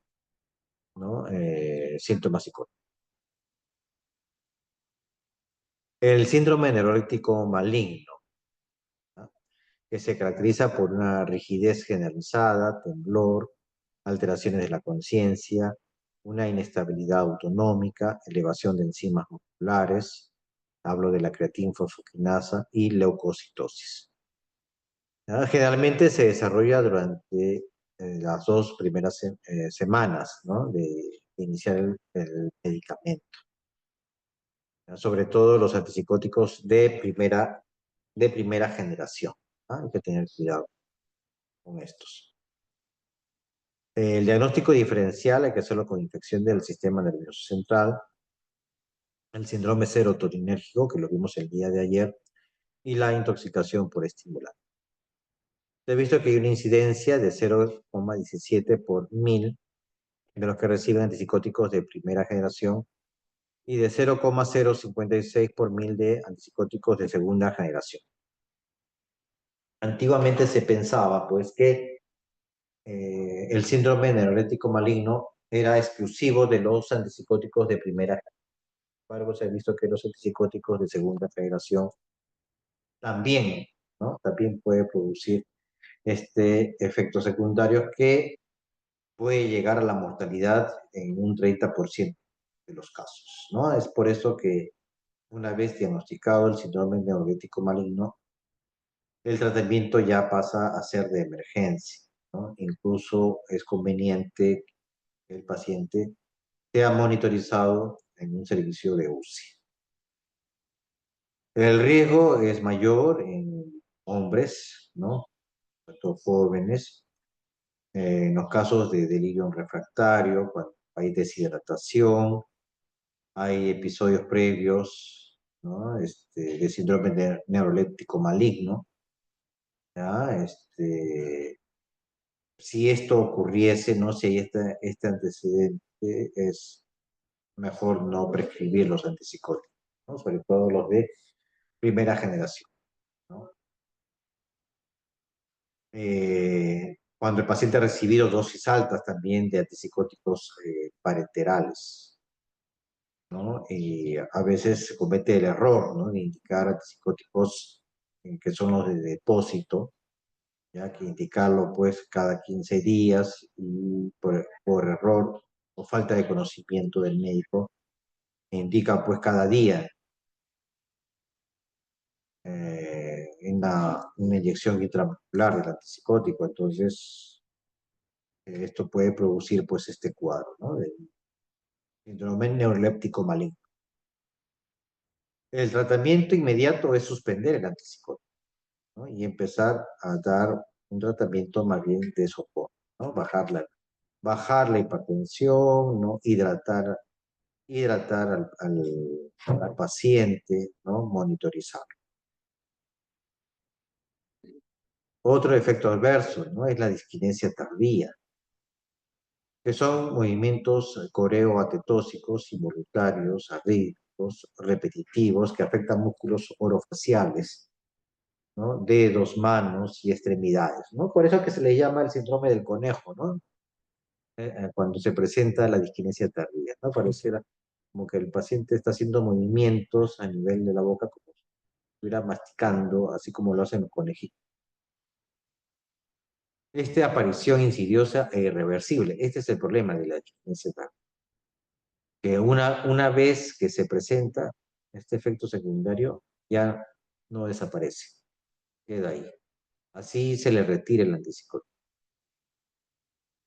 ¿no? Síntomas psicóticos. El síndrome neuroléptico maligno, ¿no? Que se caracteriza por una rigidez generalizada, temblor, alteraciones de la conciencia, una inestabilidad autonómica, elevación de enzimas musculares, hablo de la creatina fosfoquinasa y leucocitosis. ¿No? Generalmente se desarrolla durante las dos primeras semanas, ¿no? de iniciar el medicamento, ¿no? Sobre todo los antipsicóticos de primera generación, ¿no? Hay que tener cuidado con estos. El diagnóstico diferencial hay que hacerlo con infección del sistema nervioso central, el síndrome serotoninérgico, que lo vimos el día de ayer, y la intoxicación por estimulante. He visto que hay una incidencia de 0,17 por 1000 de los que reciben antipsicóticos de primera generación y de 0,056 por 1000 de antipsicóticos de segunda generación. Antiguamente se pensaba, pues, que el síndrome neuroléptico maligno era exclusivo de los antipsicóticos de primera generación. Sin embargo, se ha visto que los antipsicóticos de segunda generación también, ¿no? También puede producir este efecto secundario que puede llegar a la mortalidad en un 30% de los casos, ¿no? Es por eso que una vez diagnosticado el síndrome neuroléptico maligno, el tratamiento ya pasa a ser de emergencia, ¿no? Incluso es conveniente que el paciente sea monitorizado en un servicio de UCI. El riesgo es mayor en hombres, ¿no? Sobre todo jóvenes, en los casos de delirio refractario, cuando hay deshidratación, hay episodios previos, ¿no? De síndrome neuroléptico maligno, ¿ya? Si esto ocurriese, ¿no? Si hay este antecedente, es mejor no prescribir los antipsicóticos, ¿no? Sobre todo los de primera generación, ¿no? Cuando el paciente ha recibido dosis altas también de antipsicóticos parenterales, ¿no? Y a veces se comete el error, ¿no? De indicar antipsicóticos que son los de depósito, ya que indicarlo pues cada 15 días y por error o falta de conocimiento del médico, indica pues cada día una inyección intramuscular del antipsicótico. Entonces, esto puede producir pues este cuadro, ¿no? De síndrome neuroléptico maligno. El tratamiento inmediato es suspender el antipsicótico, ¿no? Y empezar a dar un tratamiento más bien de soporte, ¿no? Bajar la hipertensión, ¿no? Hidratar al paciente, ¿no? Monitorizar. Otro efecto adverso, ¿no? Es la disquinesia tardía, que son movimientos coreoatetóxicos involuntarios, arrítmicos, repetitivos, que afectan músculos orofaciales, ¿no? Dedos, manos y extremidades, ¿no? Por eso es que se le llama el síndrome del conejo, ¿no? Cuando se presenta la disquinesia tardía, ¿no? Pareciera como que el paciente está haciendo movimientos a nivel de la boca como si estuviera masticando, así como lo hacen los conejitos. Esta aparición insidiosa e irreversible, este es el problema de la disquinesia tardía, que una vez que se presenta este efecto secundario, ya no desaparece, queda ahí. Así se le retira el antipsicótico.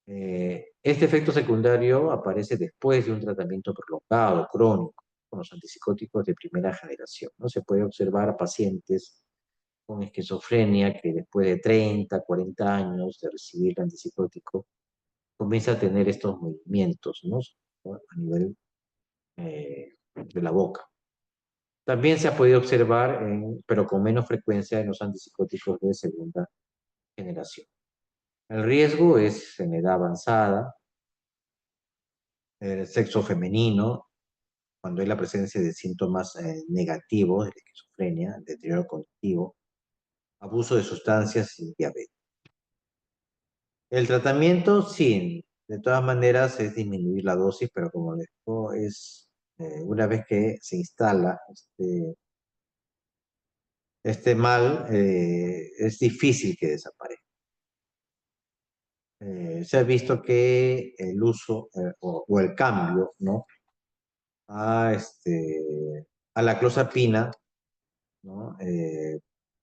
Este efecto secundario aparece después de un tratamiento prolongado, crónico, con los antipsicóticos de primera generación, ¿no? Se puede observar a pacientes con esquizofrenia que después de 30, 40 años de recibir el antipsicótico, comienza a tener estos movimientos, ¿no? A nivel de la boca. También se ha podido observar, pero con menos frecuencia, en los antipsicóticos de segunda generación. El riesgo es en edad avanzada, el sexo femenino, cuando hay la presencia de síntomas negativos de esquizofrenia, deterioro cognitivo, abuso de sustancias y diabetes. El tratamiento, sí, de todas maneras es disminuir la dosis, pero como les digo, es una vez que se instala este mal, es difícil que desaparezca. Se ha visto que el uso o el cambio, ¿no? A la clozapina, ¿no?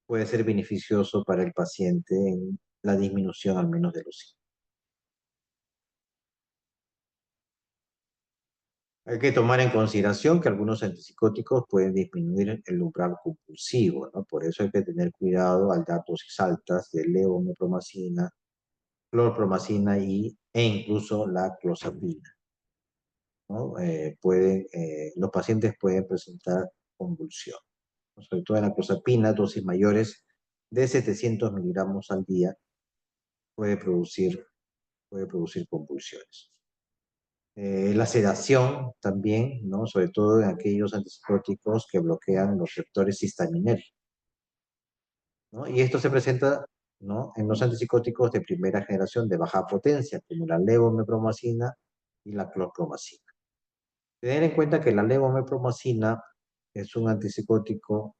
Puede ser beneficioso para el paciente en la disminución al menos de los síntomas. Hay que tomar en consideración que algunos antipsicóticos pueden disminuir el umbral compulsivo, ¿no? Por eso hay que tener cuidado al dar dosis altas de levomepromacina, clorpromacina e incluso la clozapina, ¿no? Los pacientes pueden presentar convulsión, ¿no? Sobre todo en la clozapina, dosis mayores de 700 miligramos al día puede producir, puede producir convulsiones. La sedación también, ¿no? Sobre todo en aquellos antipsicóticos que bloquean los receptores histaminérgicos, ¿no? Y esto se presenta, ¿no? En los antipsicóticos de primera generación de baja potencia, como la levomepromacina y la clorpromacina. Tener en cuenta que la levomepromacina es un antipsicótico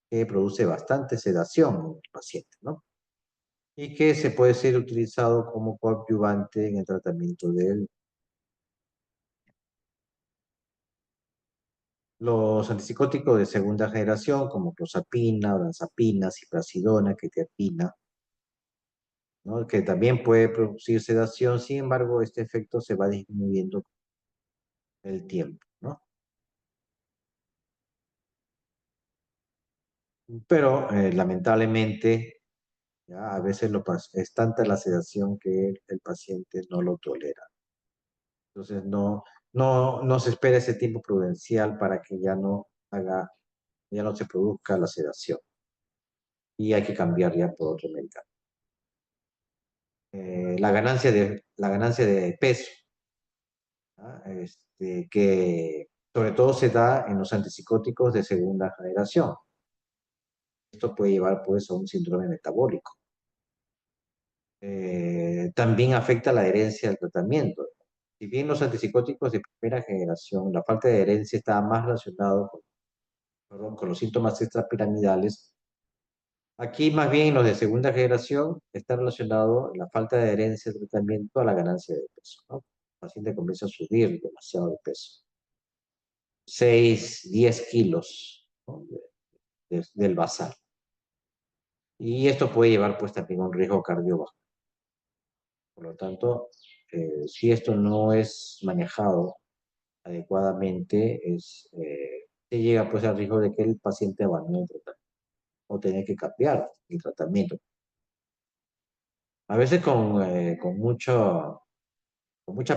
que produce bastante sedación en el paciente, ¿no? Y que se puede ser utilizado como coadyuvante en el tratamiento de los antipsicóticos de segunda generación, como clozapina, olanzapina, ciprasidona, quetiapina, ¿no? Que también puede producir sedación, sin embargo, este efecto se va disminuyendo con el tiempo, ¿no? Pero lamentablemente, ya, a veces es tanta la sedación que el paciente no lo tolera. Entonces, no se espera ese tiempo prudencial para que ya no se produzca la sedación. Y hay que cambiar ya por otro medicamento. La ganancia de peso, ¿ah? Que sobre todo se da en los antipsicóticos de segunda generación. Esto puede llevar pues a un síndrome metabólico. También afecta la adherencia al tratamiento. Si bien los antipsicóticos de primera generación, la falta de adherencia está más relacionado con los síntomas extrapiramidales, aquí más bien los de segunda generación está relacionado la falta de adherencia al tratamiento a la ganancia de peso, ¿no? El paciente comienza a subir demasiado de peso. 6 10 kilos, ¿no? Del basal. Y esto puede llevar pues también a un riesgo cardiovascular. Por lo tanto, si esto no es manejado adecuadamente, se llega pues al riesgo de que el paciente abandone el tratamiento o tener que cambiar el tratamiento. A veces con mucha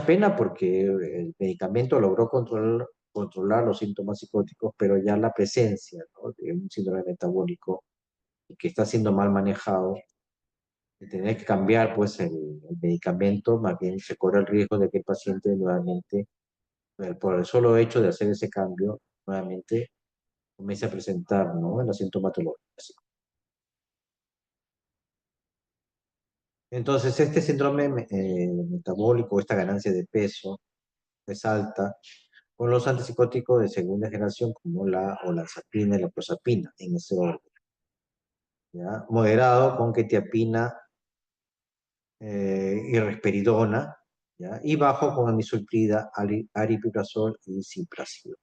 pena porque el medicamento logró controlar los síntomas psicóticos, pero ya la presencia, ¿no?, de un síndrome metabólico y que está siendo mal manejado, de tener que cambiar pues el medicamento, más bien se corre el riesgo de que el paciente nuevamente, por el solo hecho de hacer ese cambio, nuevamente comience a presentar, ¿no?, la sintomatología. Entonces, este síndrome metabólico, esta ganancia de peso, es alta con los antipsicóticos de segunda generación como la olanzapina y la clozapina, en ese orden, ¿ya? Moderado con quetiapina y risperidona, ¿ya? Y bajo con amisulprida, aripiprazol y cipracil.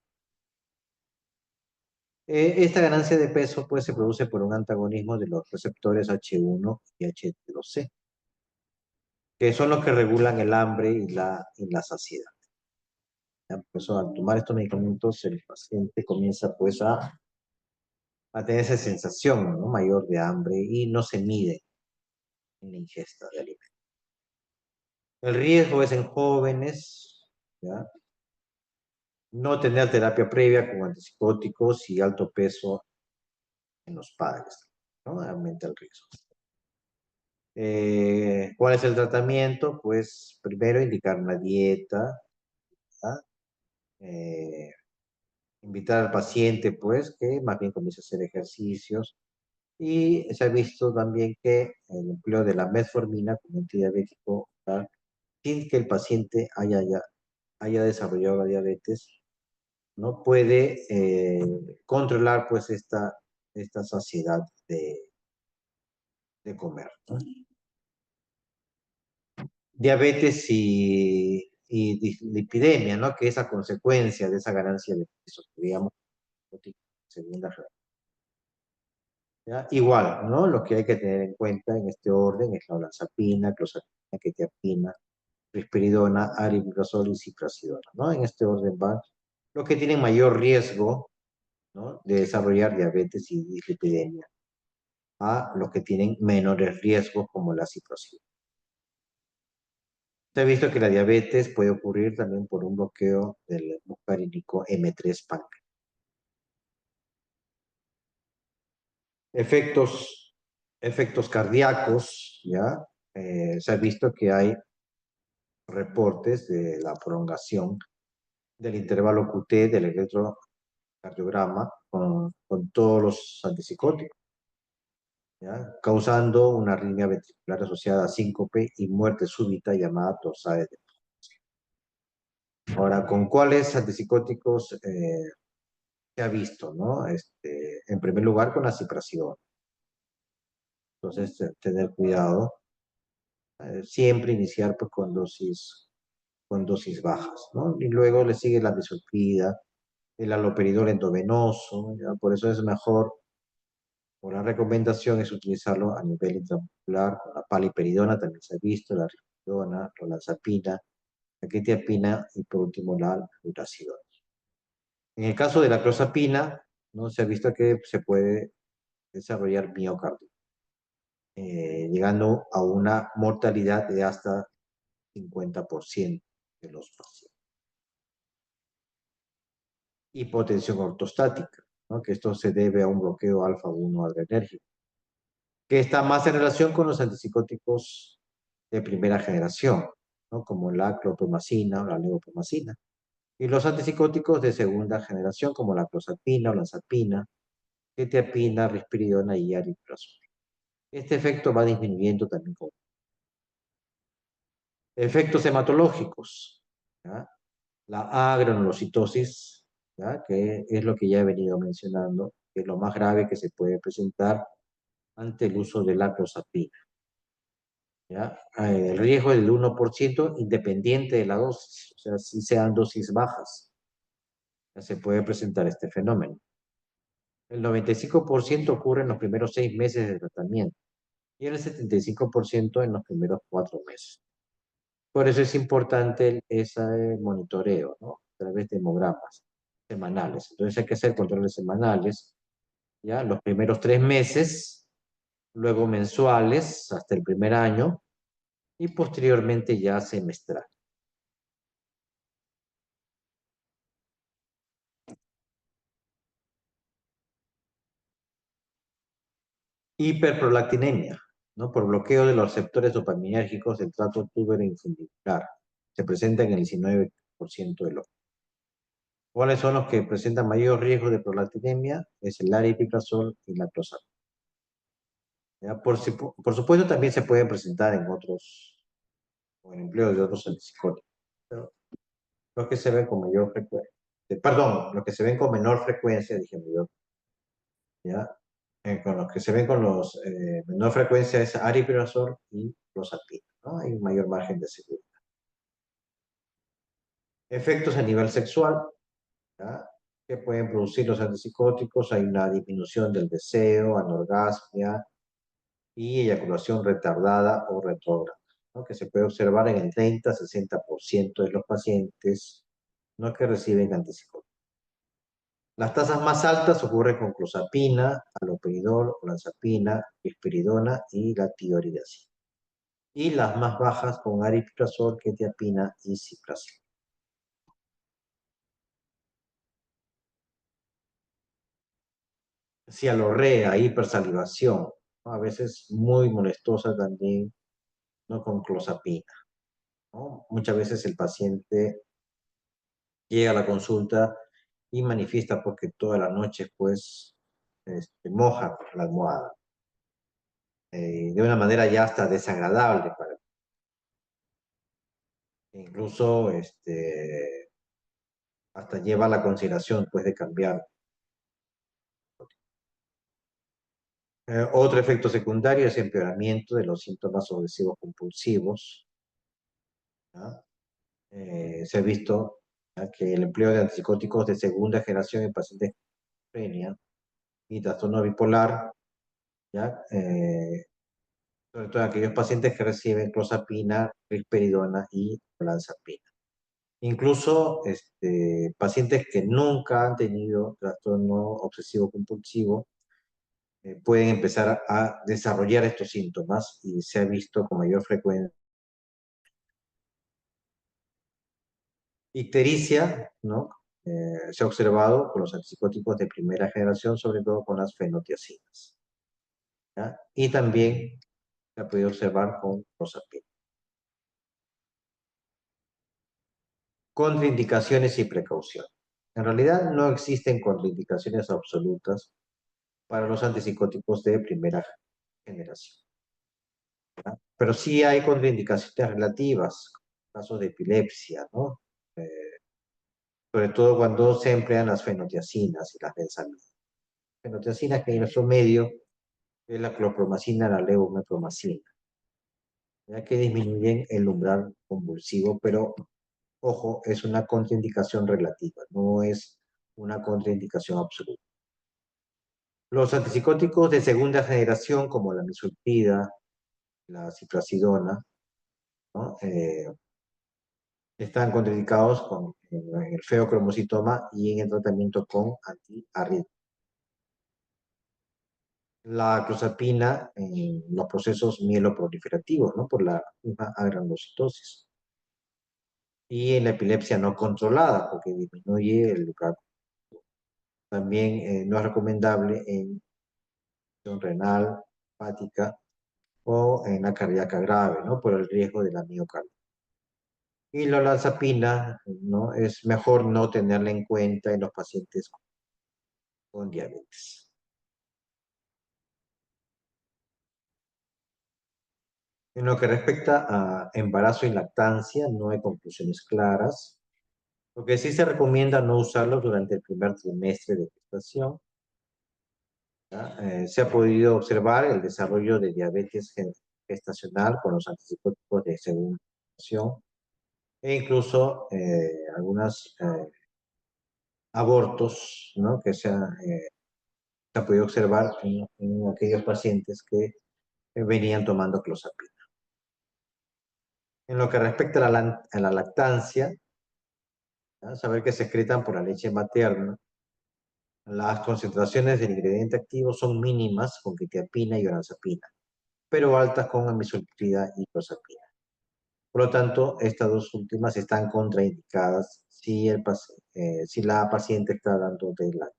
Esta ganancia de peso pues, se produce por un antagonismo de los receptores H1 y H2C, que son los que regulan el hambre y la saciedad. ¿Ya? Por eso, al tomar estos medicamentos, el paciente comienza pues a tener esa sensación, ¿no?, mayor de hambre y no se mide en la ingesta de alimentos. El riesgo es en jóvenes, ¿ya? No tener terapia previa con antipsicóticos y alto peso en los padres, ¿no? Aumenta el riesgo. ¿Cuál es el tratamiento? Pues primero indicar una dieta, ¿ya? Eh, Invitar al paciente, pues, que más bien comience a hacer ejercicios. Y se ha visto también que el empleo de la metformina como antidiabético, ¿ya?, sin que el paciente haya desarrollado la diabetes, no puede controlar pues esta saciedad de comer, ¿no? Diabetes y dislipidemia, ¿no?, que es a consecuencia de esa ganancia de peso, que digamos, segunda regla. ¿Ya? Igual, ¿no? Lo que hay que tener en cuenta en este orden es la olanzapina, clozapina, quetiapina, risperidona, aripiprazol y ciprasidona, ¿no? En este orden van los que tienen mayor riesgo, ¿no?, de desarrollar diabetes y dislipidemia, a los que tienen menores riesgos como la ciprofila. Se ha visto que la diabetes puede ocurrir también por un bloqueo del muscarínico M3 páncreas. Efectos, efectos cardíacos, ¿ya? Se ha visto que hay reportes de la prolongación del intervalo QT del electrocardiograma con todos los antipsicóticos, ¿ya?, causando una arritmia ventricular asociada a síncope y muerte súbita llamada torsades de... Ahora, ¿con cuáles antipsicóticos se ha visto, no? En primer lugar, con la ciprasidona. Entonces, tener cuidado. Siempre iniciar pues, con dosis bajas, ¿no? Y luego le sigue la bisulfida, el haloperidol endovenoso, ¿ya? Por eso es mejor, o la recomendación es utilizarlo a nivel intramuscular, con la paliperidona también se ha visto, la risperidona, la olanzapina, la quetiapina y por último la flurazidona. En el caso de la clozapina, ¿no?, se ha visto que se puede desarrollar miocardio, llegando a una mortalidad de hasta 50% de los pacientes. Hipotensión ortostática, ¿no?, que esto se debe a un bloqueo alfa-1 adrenérgico, que está más en relación con los antipsicóticos de primera generación, ¿no?, como la clopramicina o la levotiraxina, y los antipsicóticos de segunda generación, como la clozapina, olanzapina, quetiapina, risperidona y aripiprazol. Este efecto va disminuyendo también con efectos hematológicos, ¿ya? La agranulocitosis, ¿ya?, que es lo que ya he venido mencionando, que es lo más grave que se puede presentar ante el uso de la clozapina, ¿ya? El riesgo es del 1% independiente de la dosis, o sea, si sean dosis bajas, ya se puede presentar este fenómeno. El 95% ocurre en los primeros 6 meses de tratamiento y el 75% en los primeros 4 meses. Por eso es importante ese monitoreo, ¿no?, a través de hemogramas semanales. Entonces hay que hacer controles semanales, ¿ya?, los primeros 3 meses, luego mensuales hasta el primer año, y posteriormente ya semestral. Hiperprolactinemia, ¿no? Por bloqueo de los receptores dopaminérgicos del tracto tuberoinfundibular. Se presenta en el 19% de los. ¿Cuáles son los que presentan mayor riesgo de prolactinemia? Es el aripiprazol y la clozapina. ¿Ya? Por supuesto, también se pueden presentar en otros, o en empleo de otros antipsicóticos, pero los que se ven con mayor frecuencia, perdón, los que se ven con menor frecuencia, dije mayor, ¿ya? Con los que se ven con los menor frecuencia es aripiprazol y clozapina, ¿no? Hay un mayor margen de seguridad. Efectos a nivel sexual, ¿ya? Que pueden producir los antipsicóticos, hay una disminución del deseo, anorgasmia y eyaculación retardada o retrógrada, ¿no? Que se puede observar en el 30-60% de los pacientes, ¿no? Que reciben antipsicóticos. Las tasas más altas ocurren con clozapina, haloperidol, olanzapina, risperidona y la tiroidazina. Y las más bajas con aripiprazol, quetiapina y cipracina. Cialorrea, hipersalivación, ¿no? A veces muy molestosa también, ¿no? Con clozapina, ¿no? Muchas veces el paciente llega a la consulta y manifiesta porque toda la noche, pues, moja la almohada, de una manera ya hasta desagradable para incluso hasta lleva a la consideración pues, de cambiar. Otro efecto secundario es empeoramiento de los síntomas obsesivos compulsivos. ¿Ya? Se ha visto, ¿ya? Que el empleo de antipsicóticos de segunda generación en pacientes con esquizofrenia y trastorno bipolar, ¿ya? Sobre todo en aquellos pacientes que reciben clozapina, risperidona y olanzapina. Incluso pacientes que nunca han tenido trastorno obsesivo compulsivo pueden empezar a desarrollar estos síntomas y se ha visto con mayor frecuencia. Ictericia, ¿no? Se ha observado con los antipsicóticos de primera generación, sobre todo con las fenotiacinas, ¿ya? Y también se ha podido observar con clozapina. Contraindicaciones y precauciones. En realidad no existen contraindicaciones absolutas para los antipsicóticos de primera generación, ¿ya? Pero sí hay contraindicaciones relativas, casos de epilepsia, ¿no? Eh, Sobre todo cuando se emplean las fenotiacinas y las benzaminas. Fenotiacinas que en nuestro medio es la clopromacina, la levomepromacina, ya que disminuyen el umbral convulsivo, pero ojo, es una contraindicación relativa, no es una contraindicación absoluta. Los antipsicóticos de segunda generación, como la misulprida, la ciprasidona, ¿no? Están contraindicados en el feocromocitoma y en el tratamiento con antiarrítmicos. La clozapina en los procesos mieloproliferativos, ¿no? Por la misma agranulocitosis. Y en la epilepsia no controlada, porque disminuye el lugar. También no es recomendable en función renal, hepática o en la cardíaca grave, ¿no? Por el riesgo de la miocardia. Y la olanzapina, ¿no? Es mejor no tenerla en cuenta en los pacientes con diabetes. En lo que respecta a embarazo y lactancia, no hay conclusiones claras. Lo que sí se recomienda no usarlo durante el primer trimestre de gestación. Se ha podido observar el desarrollo de diabetes gestacional con los antipsicóticos de segunda generación e incluso algunos abortos, ¿no? Que se ha podido observar en aquellos pacientes que venían tomando clozapina. En lo que respecta a la lactancia, ¿ya? Saber que se excretan por la leche materna. Las concentraciones del ingrediente activo son mínimas con quetiapina y olanzapina, pero altas con amisulprida y clozapina. Por lo tanto, estas dos últimas están contraindicadas si, si la paciente está dando de la,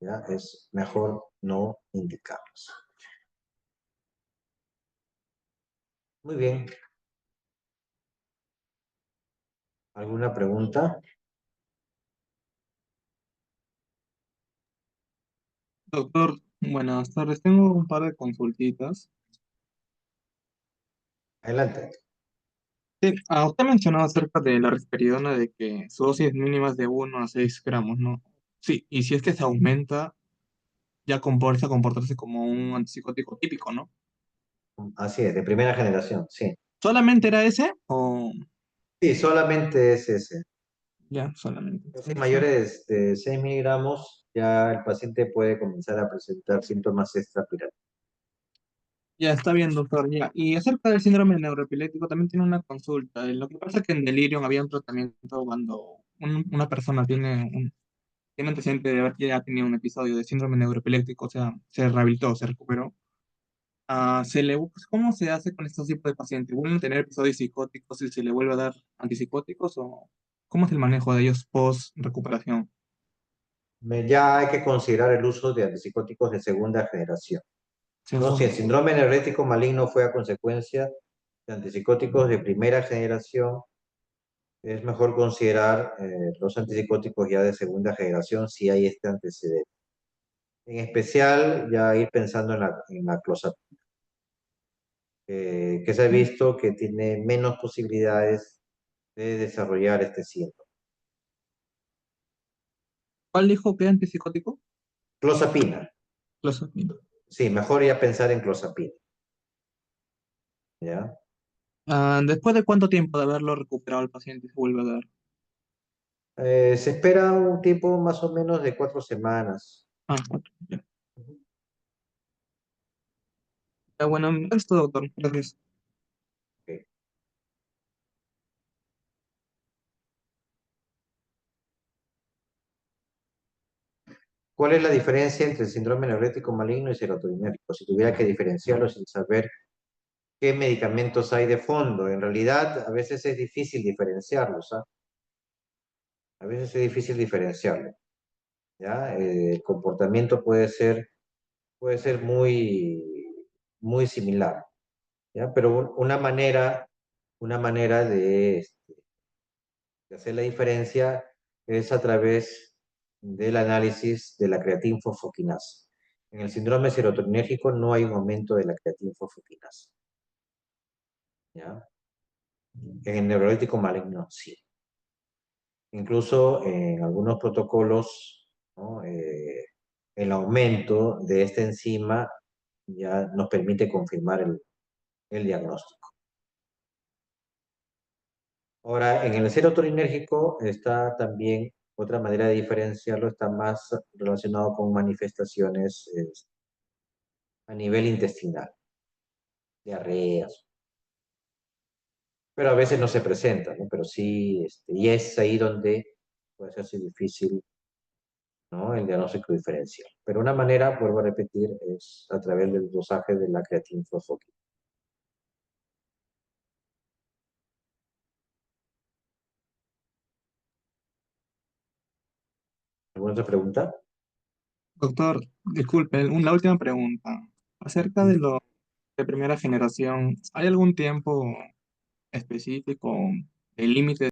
¿ya? Es mejor no indicarlas. Muy bien. ¿Alguna pregunta? Doctor, buenas tardes. Tengo un par de consultitas. Adelante. Sí, usted mencionaba acerca de la risperidona, de que su dosis mínima es de 1 a 6 gramos, ¿no? Sí, y si es que se aumenta, ya comporta a comportarse como un antipsicótico típico, ¿no? Así es, de primera generación, sí. ¿Solamente era ese o Sí, solamente es ese. ya solamente? Dosis Entonces, mayores de 6 miligramos, ya el paciente puede comenzar a presentar síntomas extrapiratorios. ya está bien, doctor, ya. Y acerca del síndrome neuroepiléptico también tiene una consulta. Lo que pasa es que en Delirium había un tratamiento cuando una persona tiene antecedente de haber ya tenido un episodio de síndrome neuroepiléptico, o sea, se rehabilitó, se recuperó. ¿Cómo se hace con estos tipos de pacientes? ¿Vuelven a tener episodios psicóticos y se le vuelve a dar antipsicóticos o cómo es el manejo de ellos post recuperación? Ya hay que considerar el uso de antipsicóticos de segunda generación, ¿no? Si el Segundo. síndrome neurético maligno fue a consecuencia de antipsicóticos de primera generación, es mejor considerar los antipsicóticos ya de segunda generación si hay este antecedente. En especial, ya ir pensando en la clozapina, que se ha visto que tiene menos posibilidades de desarrollar este síndrome. ¿Cuál dijo que antipsicótico? Clozapina, Clozapina. sí, mejor ya pensar en clozapina, ¿ya? ¿Después de cuánto tiempo de haberlo recuperado el paciente se vuelve a dar? Se espera un tiempo más o menos de 4 semanas. 4. Ya. Ya, bueno, esto, doctor. Gracias. Ok. ¿Cuál es la diferencia entre el síndrome neurético maligno y serotoninérgico? Si tuviera que diferenciarlo sin saber qué medicamentos hay de fondo, en realidad a veces es difícil diferenciarlos, ¿ah? A veces es difícil diferenciarlo, ¿ya? El comportamiento puede ser muy similar, ¿ya? Pero una manera de hacer la diferencia es a través del análisis de la creatinfosfoquinasa. En el síndrome serotoninérgico no hay un aumento de la creatinfosfoquinasa, ¿ya? En el neuroléptico maligno sí. Incluso en algunos protocolos, ¿no? El aumento de esta enzima ya nos permite confirmar el diagnóstico. Ahora, en el serotoninérgico está también otra manera de diferenciarlo, está más relacionado con manifestaciones a nivel intestinal, diarreas, pero a veces no se presenta, ¿no? Pero sí, y es ahí donde puede hacerse difícil, ¿no? El diagnóstico diferencial. Pero una manera, vuelvo a repetir, es a través del dosaje de la creatina fosfoquina. ¿Alguna otra pregunta? Doctor, disculpe, la última pregunta. Acerca de lo de primera generación, ¿hay algún tiempo específico, el límite